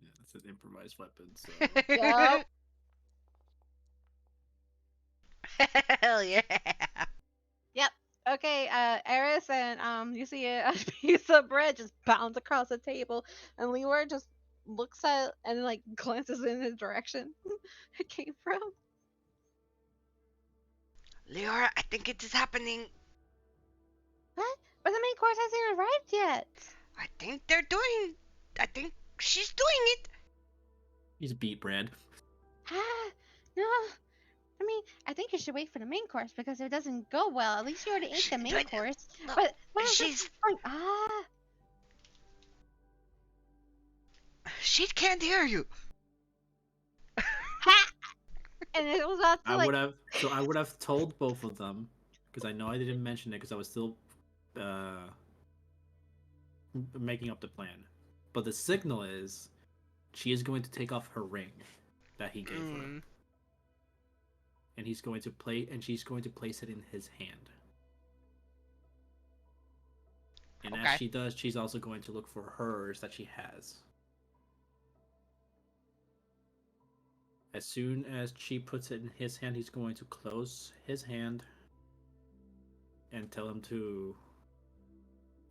[SPEAKER 3] Yeah, that's an improvised weapon, so.
[SPEAKER 2] Yup.
[SPEAKER 1] Hell yeah.
[SPEAKER 2] Yep. Okay, Eris and you see a piece of bread just bounce across the table, and Leeward just looks at it and like glances in the direction it came from.
[SPEAKER 1] Leora, I think it is happening.
[SPEAKER 2] What? But the main course hasn't arrived yet.
[SPEAKER 1] I think they're doing. I think she's doing it.
[SPEAKER 3] He's beat bread.
[SPEAKER 2] Ah, no. I mean, I think you should wait for the main course because if it doesn't go well, at least you already ate the main course.
[SPEAKER 1] No,
[SPEAKER 2] But what is
[SPEAKER 1] she's.
[SPEAKER 2] this point? Ah.
[SPEAKER 1] She can't hear you.
[SPEAKER 2] Ha! And it was about to
[SPEAKER 3] I would have told both of them because I know I didn't mention it because I was still making up the plan. But the signal is she is going to take off her ring that he gave her. And she's going to place it in his hand. And as she does, she's also going to look for hers that she has. As soon as she puts it in his hand, he's going to close his hand and tell him to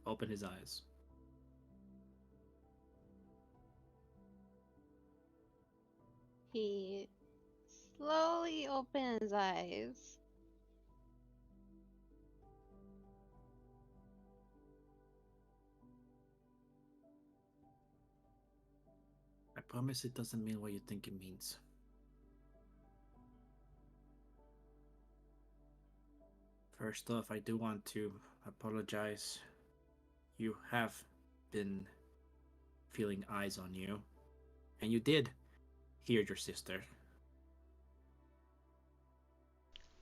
[SPEAKER 3] open his eyes.
[SPEAKER 2] He slowly opened his eyes.
[SPEAKER 3] I promise it doesn't mean what you think it means. First off, I do want to apologize. You have been feeling eyes on you, and you did hear your sister.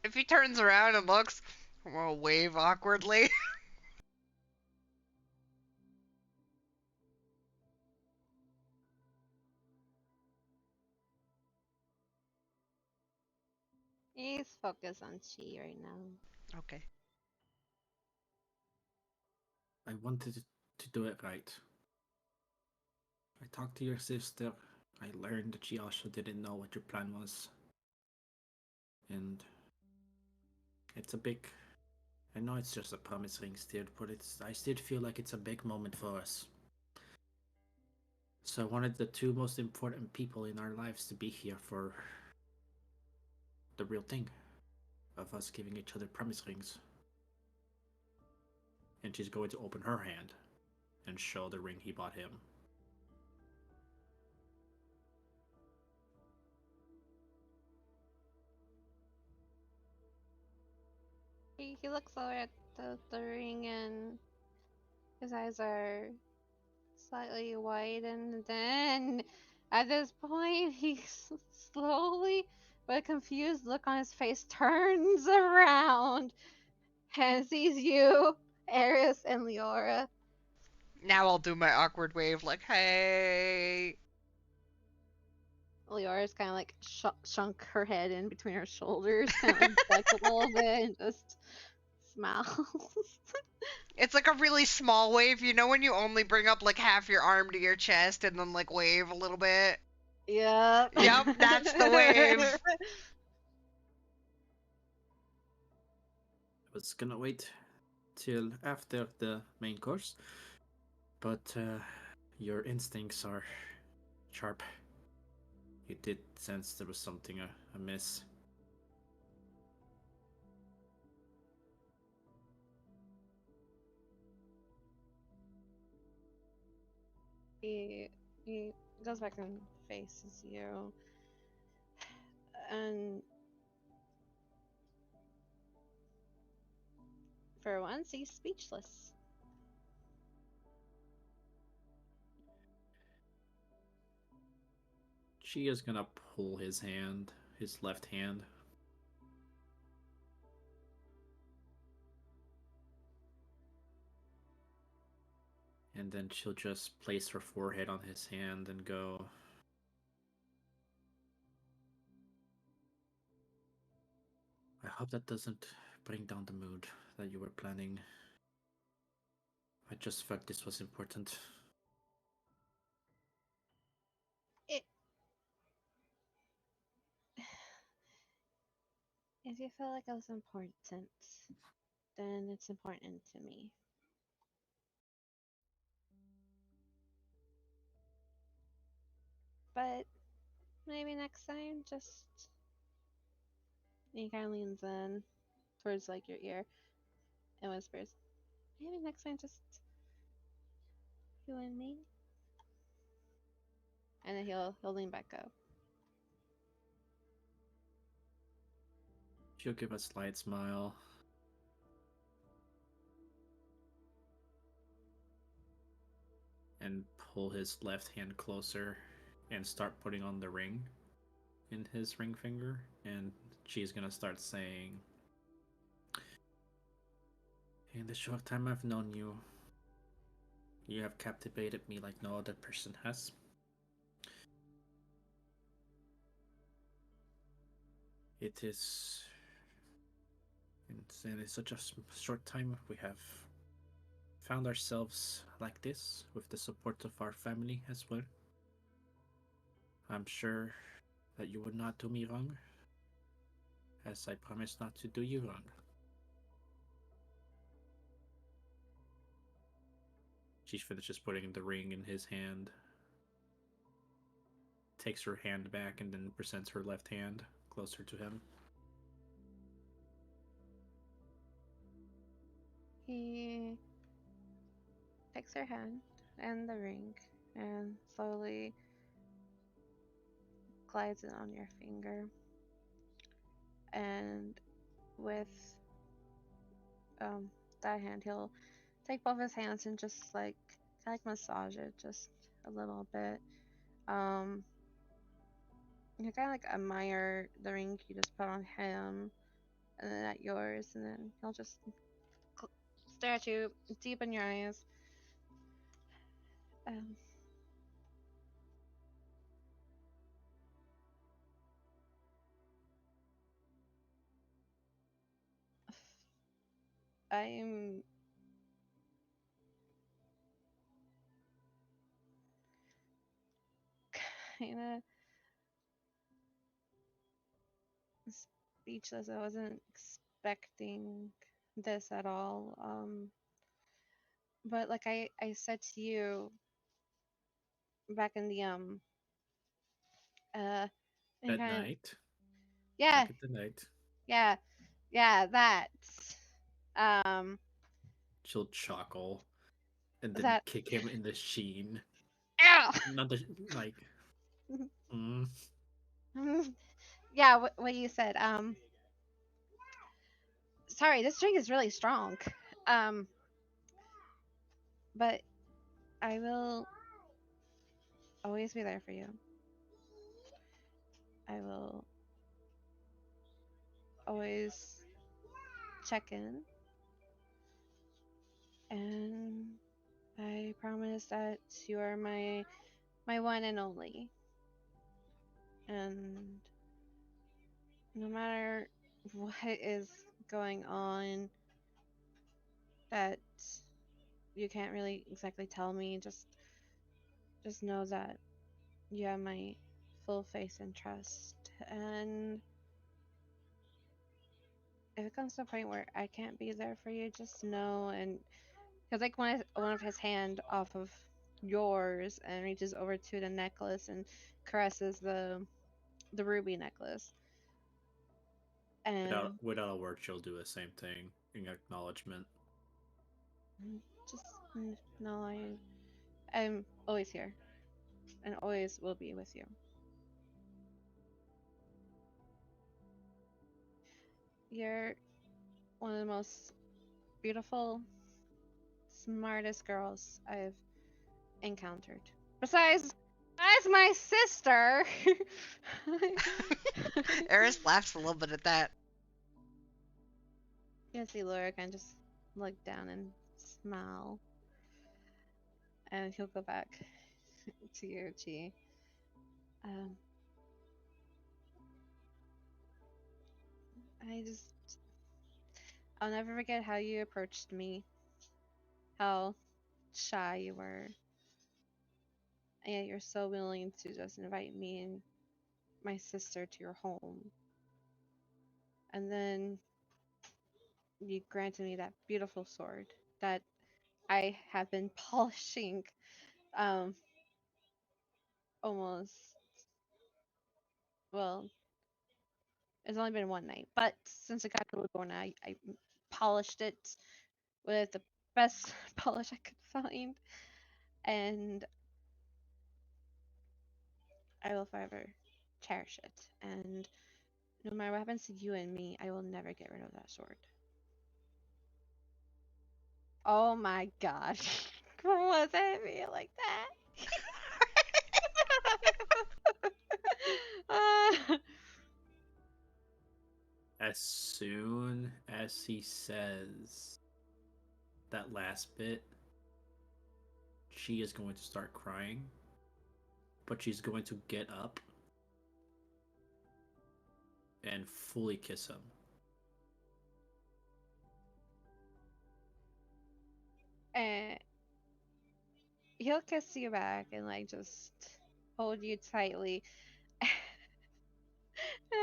[SPEAKER 1] If he turns around and looks, we'll wave awkwardly.
[SPEAKER 2] He's focused on Chi right now.
[SPEAKER 1] Okay.
[SPEAKER 3] I wanted to do it right. I talked to your sister. I learned that she also didn't know what your plan was. And it's a big... I know it's just a promise ring still, but I still feel like it's a big moment for us. So I wanted the two most important people in our lives to be here for the real thing of us giving each other promise rings. And she's going to open her hand and show the ring he bought him.
[SPEAKER 2] He looks over at the ring and his eyes are slightly wide, and then at this point he slowly, with a confused look on his face, turns around and sees you, Eris, and Leora.
[SPEAKER 1] Now I'll do my awkward wave like, hey.
[SPEAKER 2] Leora's kind of like sunk her head in between her shoulders, kind of like ducked a little bit, and just smiles.
[SPEAKER 1] It's like a really small wave, you know when you only bring up like half your arm to your chest and then like wave a little bit?
[SPEAKER 2] Yep.
[SPEAKER 1] Yep, that's the wave.
[SPEAKER 3] I was gonna wait till after the main course, but your instincts are sharp. You did sense there was something amiss.
[SPEAKER 2] He goes back and faces you, and for once he's speechless.
[SPEAKER 3] She is gonna pull his hand, his left hand. And then she'll just place her forehead on his hand and go, I hope that doesn't bring down the mood that you were planning. I just felt this was important.
[SPEAKER 2] If you feel like it was important, then it's important to me. But maybe next time, just he kind of leans in. towards like your ear and whispers, maybe next time just you and me. And then he'll lean back up.
[SPEAKER 3] She'll give a slight smile. And pull his left hand closer and start putting on the ring in his ring finger. And she's gonna start saying, in the short time I've known you, you have captivated me like no other person has. It is. And in such a short time, we have found ourselves like this with the support of our family as well. I'm sure that you would not do me wrong, as I promise not to do you wrong. She finishes putting the ring in his hand, takes her hand back, and then presents her left hand closer to him.
[SPEAKER 2] He takes her hand and the ring and slowly glides it on your finger. And with that hand, he'll take both his hands and just like massage it just a little bit. You kind of like admire the ring you just put on him, and then at yours, and then he'll just stare at you deep in your eyes. Um, I'm kind of speechless. I wasn't expecting this at all. But like I said to you back in the uh and
[SPEAKER 3] At
[SPEAKER 2] kind of
[SPEAKER 3] night,
[SPEAKER 2] yeah
[SPEAKER 3] back at the night,
[SPEAKER 2] yeah yeah that um
[SPEAKER 3] she'll chuckle and then
[SPEAKER 2] that
[SPEAKER 3] kick him in the sheen.
[SPEAKER 2] ow
[SPEAKER 3] Not the like. Mm.
[SPEAKER 2] yeah what you said sorry, this drink is really strong. um but I will always be there for you. I will always check in, and I promise that you are my one and only. And no matter what is going on that you can't really exactly tell me, just know that you have my full faith and trust. And if it comes to a point where I can't be there for you, just know. And he'll take one of his hand off of yours and reaches over to the necklace and caresses the ruby necklace. And
[SPEAKER 3] Without a word, she'll do the same thing in acknowledgement.
[SPEAKER 2] just know I'm always here and always will be with you. You're one of the most beautiful, smartest girls I've encountered. Besides my sister.
[SPEAKER 1] Eris laughs a little bit at that.
[SPEAKER 2] You can see Laura kind of just look down and smile. And he'll go back to you, Chi. Um, I just, I'll never forget how you approached me, how shy you were, and yet you're so willing to just invite me and my sister to your home. And then you granted me that beautiful sword that I have been polishing um almost, well, It's only been one night, but since it got a little going, I polished it with the best polish I could find, and I will forever cherish it. And no matter what happens to you and me, I will never get rid of that sword. Oh my gosh. Was it me like that?
[SPEAKER 3] As soon as he says that last bit, she is going to start crying, but she's going to get up and fully kiss him.
[SPEAKER 2] And he'll kiss you back and like just hold you tightly. And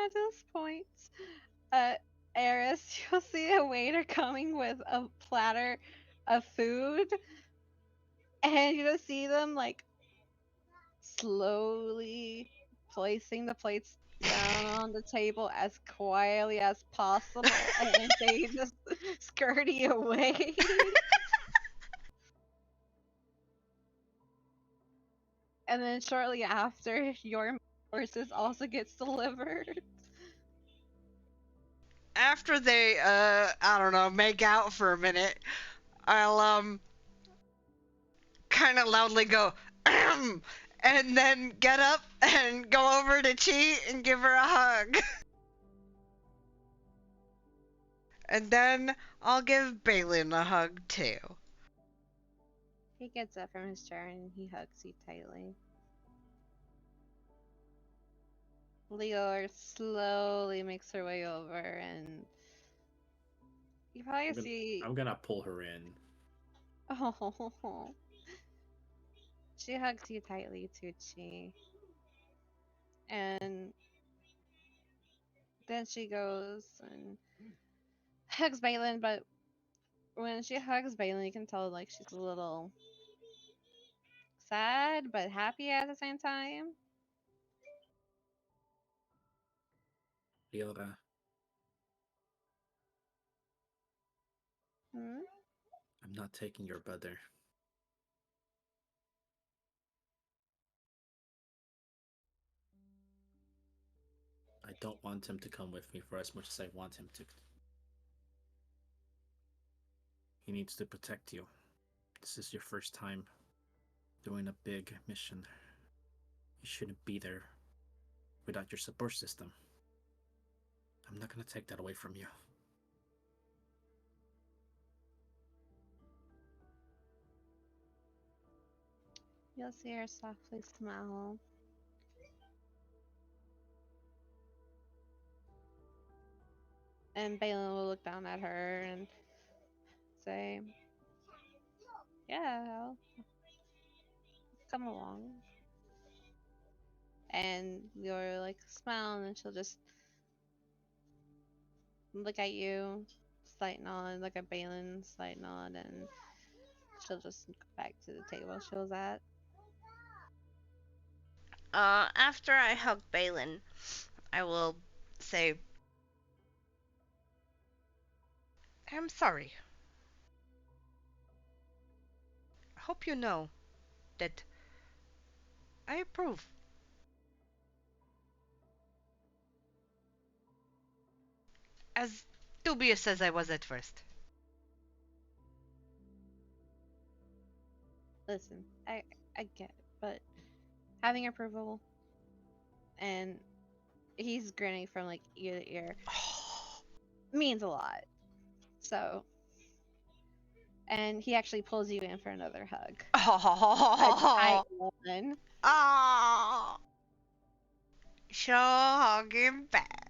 [SPEAKER 2] at this point, uh, Eris, you'll see a waiter coming with a platter of food, and you'll see them like slowly placing the plates down on the table as quietly as possible, and they just scurry away. And then shortly after, your horses also gets delivered.
[SPEAKER 1] After they, I don't know, make out for a minute, I'll, kind of loudly go, and then get up and go over to Chi and give her a hug. And then I'll give Balin a hug too.
[SPEAKER 2] He gets up from his chair and he hugs you tightly. Leor slowly makes her way over, and you probably see.
[SPEAKER 3] I'm gonna pull her in.
[SPEAKER 2] Oh, she hugs you tightly too, Chi. And then she goes and hugs Balin, but when she hugs Balin, you can tell like she's a little sad but happy at the same time.
[SPEAKER 3] Leora,
[SPEAKER 2] Hmm?
[SPEAKER 3] I'm not taking your brother. I don't want him to come with me for as much as I want him to. He needs to protect you. This is your first time doing a big mission. You shouldn't be there without your support system. I'm not gonna take that away from you.
[SPEAKER 2] You'll see her softly smile. And Balin will look down at her and say, "Yeah, I'll come along." And you're like smile, and then she'll just look at you, slight nod, look at Balin, slight nod, and she'll just go back to the table she was at.
[SPEAKER 1] After I hug Balin, I will say, I'm sorry. I hope you know that I approve. As dubious as I was at first.
[SPEAKER 2] Listen, I get it, but having approval, and he's grinning from like ear to ear, means a lot. So, and he actually pulls you in for another hug. A tight one.
[SPEAKER 1] Oh, she'll hug him back.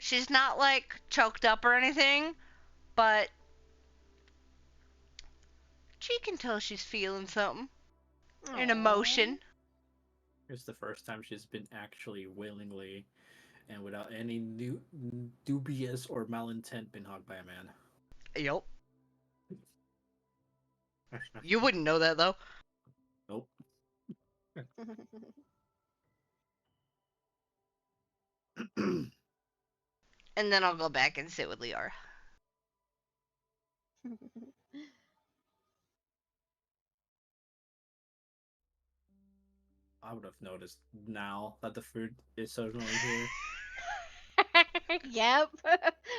[SPEAKER 1] She's not like choked up or anything, but she can tell she's feeling something. An emotion.
[SPEAKER 3] It's the first time she's been actually willingly and without any dubious or malintent been hugged by a man.
[SPEAKER 1] Yup. You wouldn't know that though.
[SPEAKER 3] Nope.
[SPEAKER 1] And then I'll go back and sit with Liara.
[SPEAKER 3] I would have noticed now that the food is suddenly here.
[SPEAKER 2] Yep.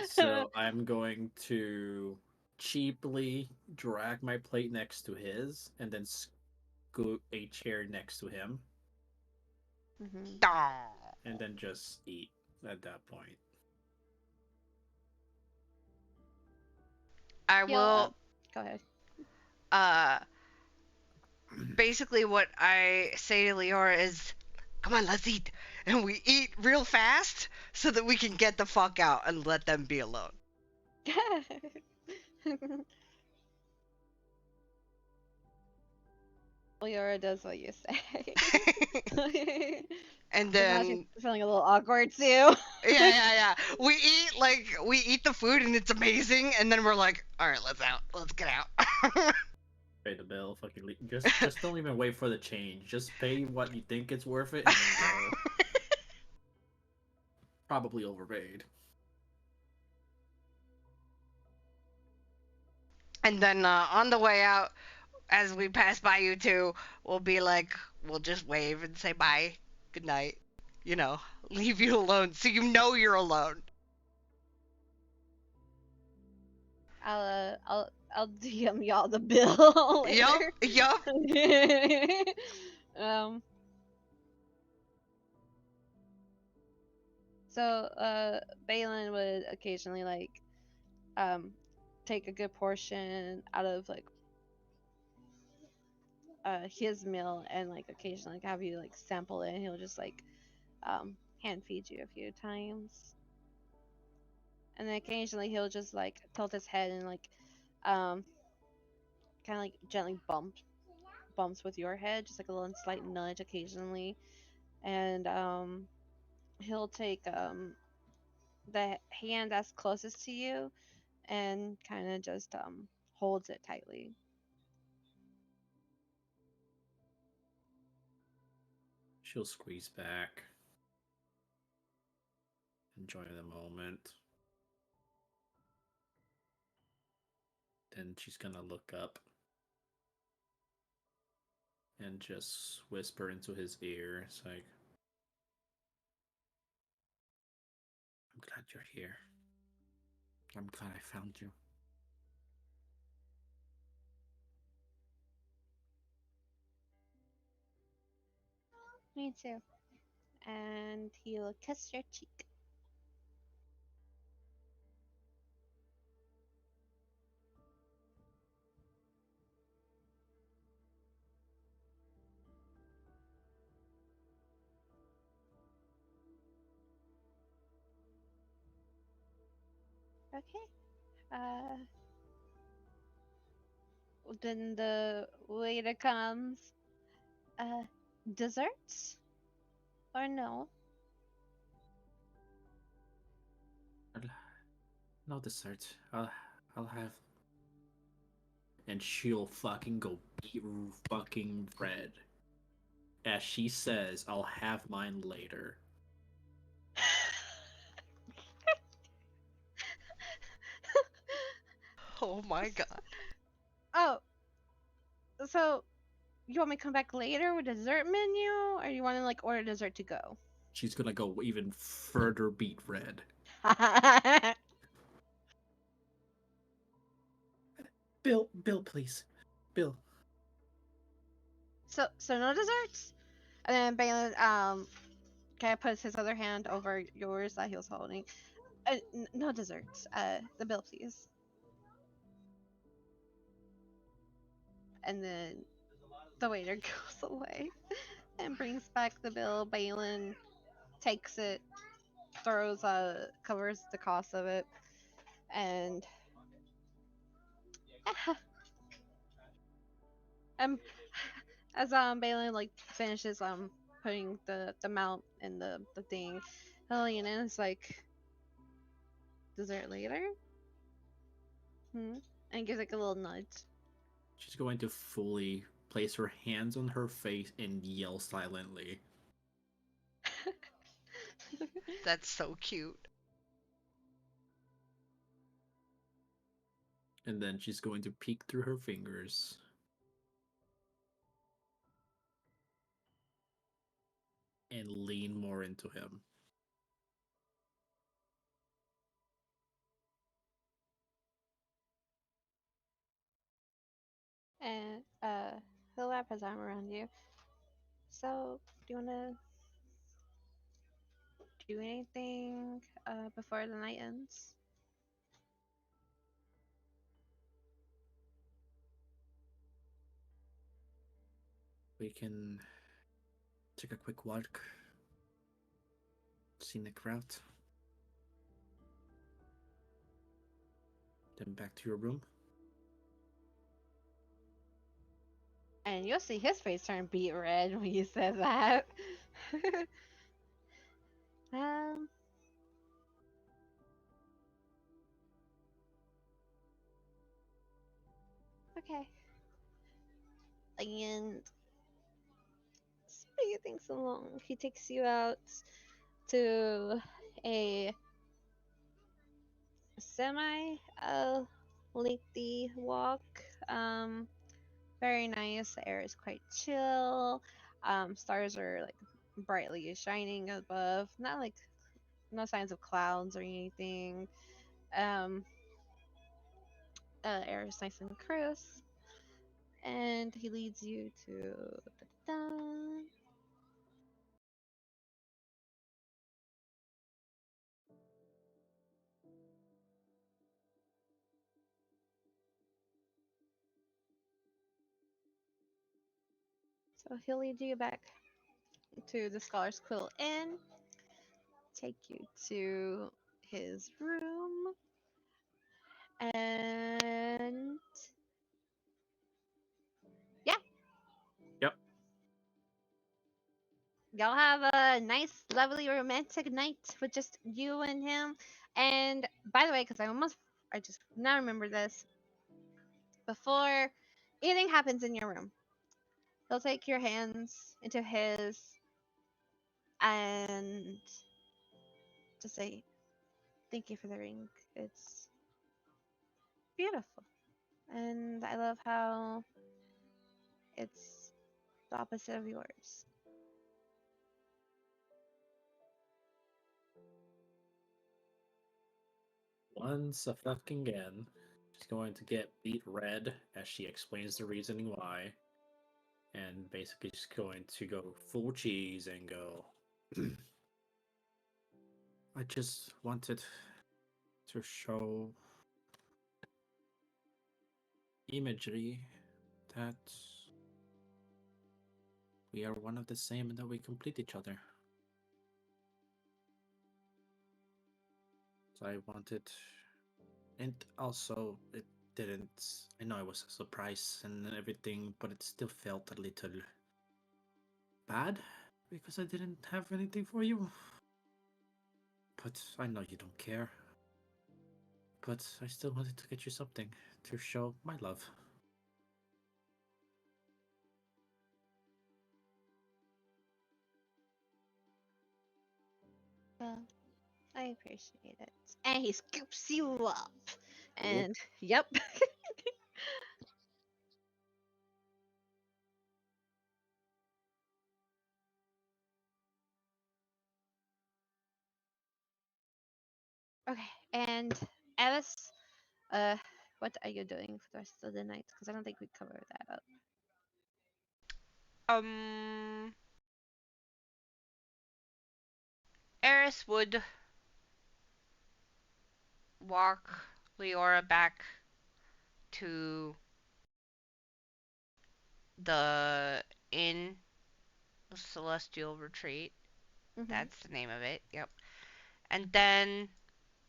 [SPEAKER 3] So I'm going to cheaply drag my plate next to his and then scoot a chair next to him
[SPEAKER 2] Mhm.
[SPEAKER 3] and then just eat at that point.
[SPEAKER 1] I
[SPEAKER 2] He'll
[SPEAKER 1] will.
[SPEAKER 2] go ahead.
[SPEAKER 1] Uh, basically, what I say to Liara is, "Come on, let's eat," and we eat real fast so that we can get the fuck out and let them be alone.
[SPEAKER 2] Leora does what you say.
[SPEAKER 1] And
[SPEAKER 2] Because now she's
[SPEAKER 1] then
[SPEAKER 2] feeling a little awkward too.
[SPEAKER 1] yeah. We eat the food and it's amazing, and then we're like, all right, let's out, let's get out.
[SPEAKER 3] Pay the bill, fucking just don't even wait for the change. Just pay what you think it's worth it and then go. Probably overpaid.
[SPEAKER 1] And then on the way out, as we pass by you two, we'll be like, we'll just wave and say bye, good night, you know, leave you alone so you know you're alone.
[SPEAKER 2] I'll DM y'all the bill
[SPEAKER 1] Yup,
[SPEAKER 2] later.
[SPEAKER 1] yup.
[SPEAKER 2] um. So Balin would occasionally like um take a good portion out of like his meal and like occasionally like, have you like sample it and he'll just like hand feed you a few times. And then occasionally he'll just like tilt his head and like um kind of like gently bumps with your head, just like a little slight nudge occasionally. And he'll take the hand that's closest to you and kind of just holds it tightly.
[SPEAKER 3] She'll squeeze back. Enjoy the moment. Then she's gonna look up and just whisper into his ear. It's like, I'm glad you're here. I'm glad I found you.
[SPEAKER 2] Me too. And he'll kiss your cheek. Okay. Uh, then the waiter comes. Uh, desserts or no?
[SPEAKER 3] No dessert. I'll have. And she'll fucking go beat fucking red. As she says, I'll have mine later.
[SPEAKER 1] Oh my god.
[SPEAKER 2] Oh, so you want me to come back later with a dessert menu, or you want to like order dessert to go?
[SPEAKER 3] She's gonna go even further beat red. Bill, please. Bill.
[SPEAKER 2] So no desserts, and then Balin kind of puts his other hand over yours that he was holding. No desserts. The bill, please. And then the waiter goes away and brings back the bill. Balin takes it, throws covers the cost of it, and um as Balin like finishes putting the mount in the thing, Helena is like, dessert later? Hmm? And gives like a little nudge.
[SPEAKER 3] She's going to fully place her hands on her face and yell silently.
[SPEAKER 1] That's so cute.
[SPEAKER 3] And then she's going to peek through her fingers. And lean more into him.
[SPEAKER 2] And he'll wrap his arm around you. So, do you wanna do anything before the night ends?
[SPEAKER 3] We can take a quick walk. Scenic route. Then back to your room.
[SPEAKER 2] And you'll see his face turn beet red when you said that. um. Okay. And speeding things along, he takes you out to a semi lengthy walk. Very nice. The air is quite chill. Stars are like brightly shining above. Not like no signs of clouds or anything. Um, air is nice and crisp. And he leads you to so he'll lead you back to the Scholar's Quill Inn, take you to his room, and yeah,
[SPEAKER 3] Yep.
[SPEAKER 2] y'all have a nice, lovely, romantic night with just you and him. And by the way, because I just now remember this, before anything happens in your room, he'll take your hands into his and just say, "Thank you for the ring. It's beautiful." And I love how it's the opposite of yours.
[SPEAKER 3] Once a fucking again. She's going to get beet red as she explains the reasoning why. And basically just going to go full cheese and go. I just wanted to show imagery that we are one of the same and that we complete each other. So I wanted, and also it didn't. I know it was a surprise and everything, but it still felt a little bad because I didn't have anything for you. But I know you don't care. But I still wanted to get you something to show my love.
[SPEAKER 2] Well, I appreciate it. And he scoops you up. And yep. Okay. And Alice, uh, what are you doing for the rest of the night? Because I don't think we covered that up.
[SPEAKER 1] Um, Eris would walk Leora back to the inn, the Celestial Retreat.
[SPEAKER 2] Mm-hmm.
[SPEAKER 1] That's the name of it. Yep. And then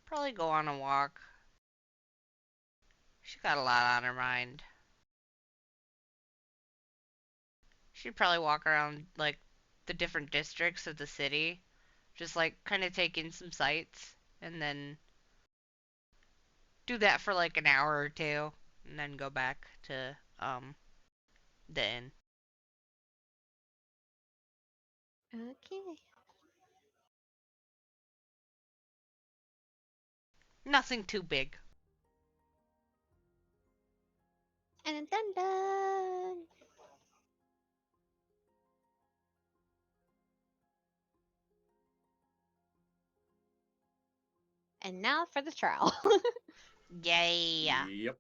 [SPEAKER 1] probably go on a walk. She got a lot on her mind. She'd probably walk around like the different districts of the city, just like kind of take in some sights, and then do that for like an hour or two, and then go back to then
[SPEAKER 2] Okay.
[SPEAKER 1] nothing too big.
[SPEAKER 2] And dun dun. And now for the trial.
[SPEAKER 1] Yay.
[SPEAKER 3] Yep.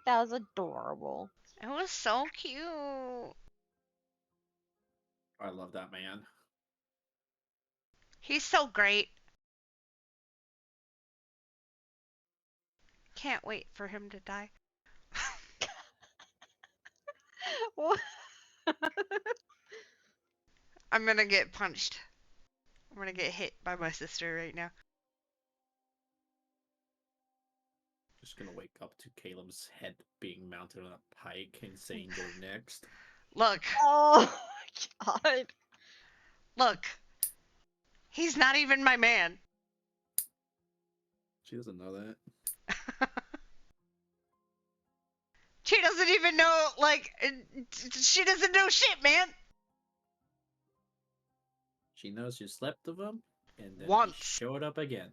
[SPEAKER 2] That was adorable.
[SPEAKER 1] It was so cute.
[SPEAKER 3] I love that man.
[SPEAKER 1] He's so great. Can't wait for him to die.
[SPEAKER 2] What?
[SPEAKER 1] I'm gonna get punched. I'm gonna get hit by my sister right now.
[SPEAKER 3] Just gonna wake up to Caleb's head being mounted on a pike and saying you're next.
[SPEAKER 1] Look,
[SPEAKER 2] Oh my god.
[SPEAKER 1] look. He's not even my man.
[SPEAKER 3] She doesn't know that.
[SPEAKER 1] She doesn't even know, like, she doesn't know shit, man.
[SPEAKER 3] She knows you slept with him, and then
[SPEAKER 1] Once.
[SPEAKER 3] he showed up again.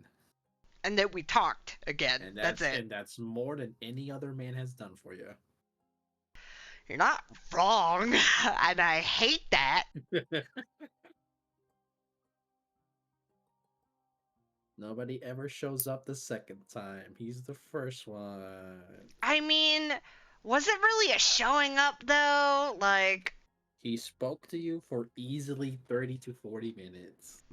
[SPEAKER 1] And then we talked again.
[SPEAKER 3] And
[SPEAKER 1] that's it.
[SPEAKER 3] And that's more than any other man has done for you.
[SPEAKER 1] You're not wrong, and I hate that.
[SPEAKER 3] Nobody ever shows up the second time. He's the first one.
[SPEAKER 1] I mean, was it really a showing up, though? Like...
[SPEAKER 3] He spoke to you for easily 30 to 40 minutes.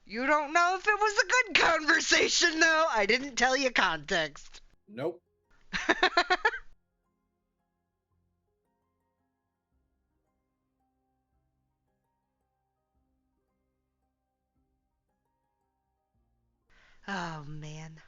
[SPEAKER 1] You don't know if it was a good conversation, though. I didn't tell you context.
[SPEAKER 3] Nope.
[SPEAKER 1] Oh, man.